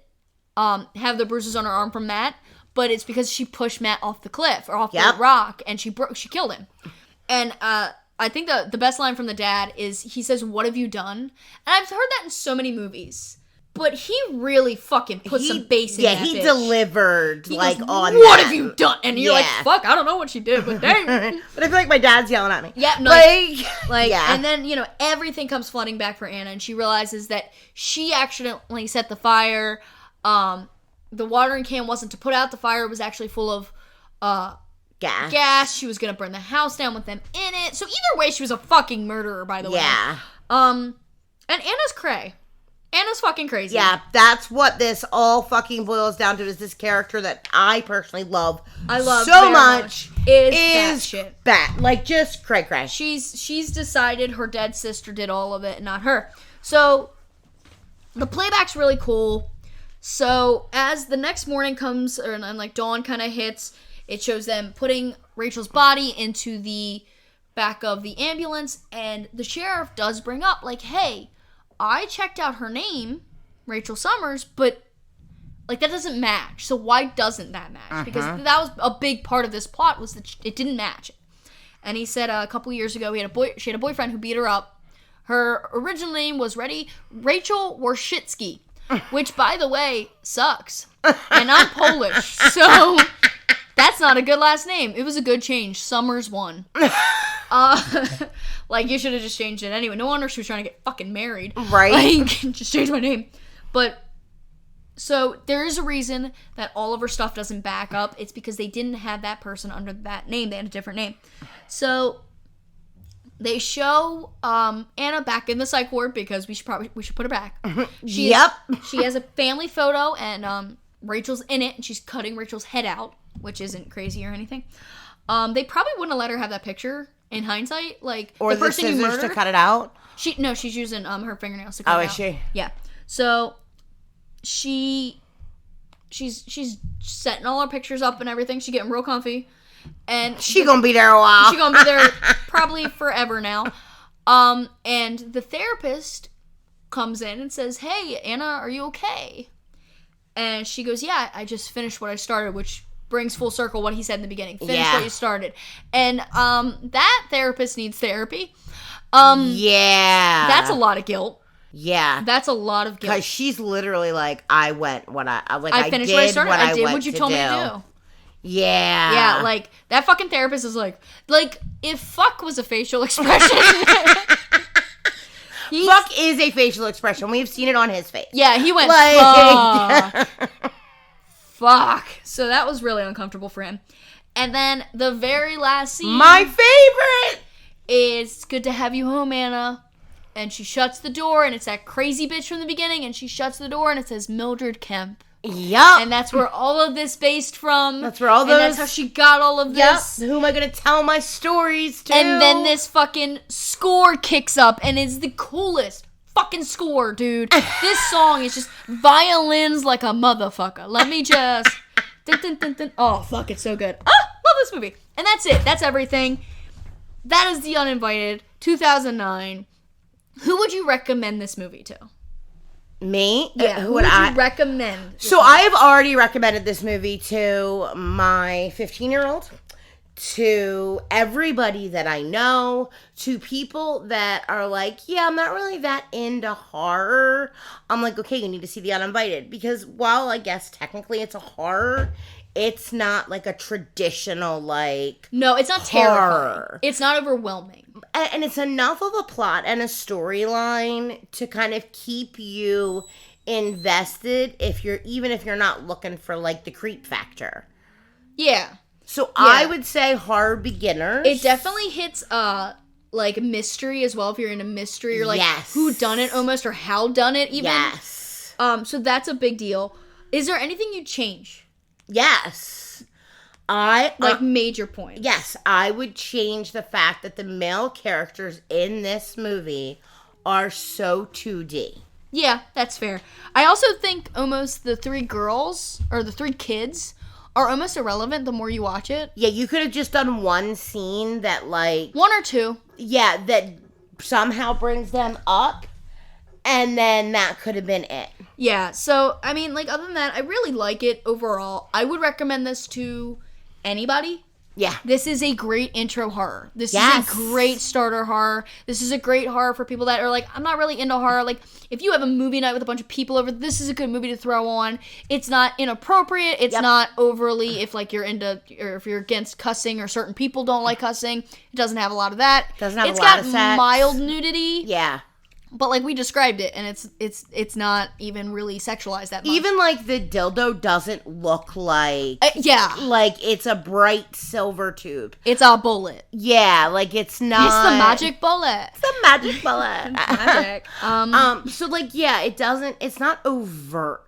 have the bruises on her arm from Matt, but it's because she pushed Matt off the cliff or off the rock, and she killed him. And I think the best line from the dad is, he says, "What have you done?" And I've heard that in so many movies. But he really fucking put some bass in that bitch. Yeah, he delivered, he like, goes, on what have you done? And you're like, fuck, I don't know what she did, but dang. But I feel like my dad's yelling at me. Yeah, no. Like, and then, you know, everything comes flooding back for Anna, and she realizes that she accidentally set the fire. The watering can wasn't to put out the fire. It was actually full of gas. She was going to burn the house down with them in it. So either way, she was a fucking murderer, by the way. Yeah. And Anna's cray. Anna's fucking crazy. Yeah, that's what this all fucking boils down to, is this character that I personally love. I love so much. Is shit. Bad. Like, just cray. She's decided her dead sister did all of it, not her. So, the playback's really cool. So, as the next morning comes, and like dawn kind of hits, it shows them putting Rachel's body into the back of the ambulance, and the sheriff does bring up, like, hey, I checked out her name, Rachel Summers, but, like, that doesn't match. So why doesn't that match? Because that was a big part of this plot, was that it didn't match. And he said a couple years ago she had a boyfriend who beat her up. Her original name was Rachel Warshitsky, which, by the way, sucks. And I'm Polish, so that's not a good last name. It was a good change. Summers won. Like, you should have just changed it anyway. No wonder she was trying to get fucking married. Right. Like, just change my name. But, so, there is a reason that all of her stuff doesn't back up. It's because they didn't have that person under that name. They had a different name. So, they show Anna back in the psych ward, because we should put her back. She has a family photo, and Rachel's in it, and she's cutting Rachel's head out, which isn't crazy or anything. They probably wouldn't have let her have that picture in hindsight, like, or the person you murdered to cut it out. She's using her fingernails to cut it out. Oh, is she? Yeah. So she's setting all her pictures up and everything. She's getting real comfy, and she's gonna be there a while. She's gonna be there probably forever now. And the therapist comes in and says, "Hey, Anna, are you okay?" And she goes, "Yeah, I just finished what I started," which brings full circle what he said in the beginning. Finish what you started. And that therapist needs therapy. That's a lot of guilt. Yeah. That's a lot of guilt. Because she's literally like, I finished what I started. I did what you told me to do. Yeah. Yeah, like, that fucking therapist is like, if fuck was a facial expression. Fuck is a facial expression. We've seen it on his face. Yeah, he went, fuck. Fuck. So that was really uncomfortable for him. And then the very last scene. My favorite! Is good to have you home, Anna. And she shuts the door, and it's that crazy bitch from the beginning, and she shuts the door, and it says Mildred Kemp. Yup. And that's where all of this based from. That's where all those. And that's how she got all of this. Yep. Who am I going to tell my stories to? And then this fucking score kicks up, and it's the coolest fucking score, dude. This song is just violins like a motherfucker. Let me just. Dun, dun, dun, dun. Oh, fuck, it's so good. Love this movie. And that's it. That's everything. That is The Uninvited, 2009. Who would you recommend this movie to? Me? Yeah, who would you recommend? So I have already recommended this movie to my 15-year-old, to everybody that I know, to people that are like, yeah, I'm not really that into horror. I'm like, okay, you need to see The Uninvited. Because while I guess technically it's a horror, it's not like a traditional, like, no, it's not horror. Terrifying. It's not overwhelming. And it's enough of a plot and a storyline to kind of keep you invested even if you're not looking for, like, the creep factor. Yeah. So yeah. I would say horror beginners. It definitely hits, like, mystery as well, if you're into mystery, or, like, who done it almost, or how done it even. Yes. So that's a big deal. Is there anything you'd change? Yes. Major points. Yes, I would change the fact that the male characters in this movie are so 2D. Yeah, that's fair. I also think almost the three girls, or the three kids, are almost irrelevant the more you watch it. Yeah, you could have just done one scene that, like... one or two. Yeah, that somehow brings them up, and then that could have been it. Yeah, so, I mean, like, other than that, I really like it overall. I would recommend this to anybody. Yeah. This is a great intro horror. This is a great starter horror. This is a great horror for people that are like, I'm not really into horror. Like, if you have a movie night with a bunch of people over, this is a good movie to throw on. It's not inappropriate. It's not overly, if, like, you're into, or if you're against cussing, or certain people don't like cussing. It doesn't have a lot of that. Doesn't have a lot of sex. It's got mild nudity. Yeah. But, like, we described it, and it's not even really sexualized that much. Even, like, the dildo doesn't look like... Like, it's a bright silver tube. It's a bullet. Yeah, like, it's not... It's the magic bullet. It's the magic bullet. Magic. So, like, yeah, it doesn't... It's not overt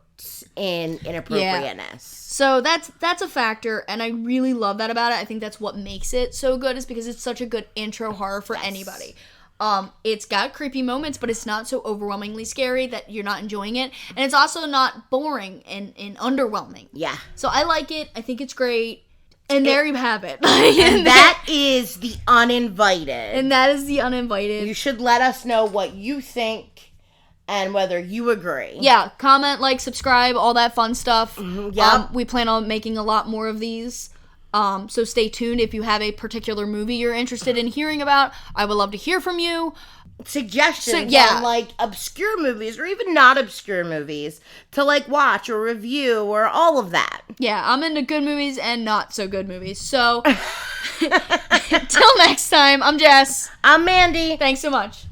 in inappropriateness. Yeah. So that's a factor, and I really love that about it. I think that's what makes it so good, is because it's such a good intro horror for anybody. It's got creepy moments, but it's not so overwhelmingly scary that you're not enjoying it. And it's also not boring and underwhelming. Yeah. So I like it. I think it's great. And there you have it. And that is The Uninvited. And that is The Uninvited. You should let us know what you think and whether you agree. Yeah. Comment, like, subscribe, all that fun stuff. Yeah. We plan on making a lot more of these. So stay tuned if you have a particular movie you're interested in hearing about. I would love to hear from you. Suggestions on, like, obscure movies, or even not obscure movies, to, like, watch or review, or all of that. Yeah, I'm into good movies and not so good movies. So, until next time, I'm Jess. I'm Mandy. Thanks so much.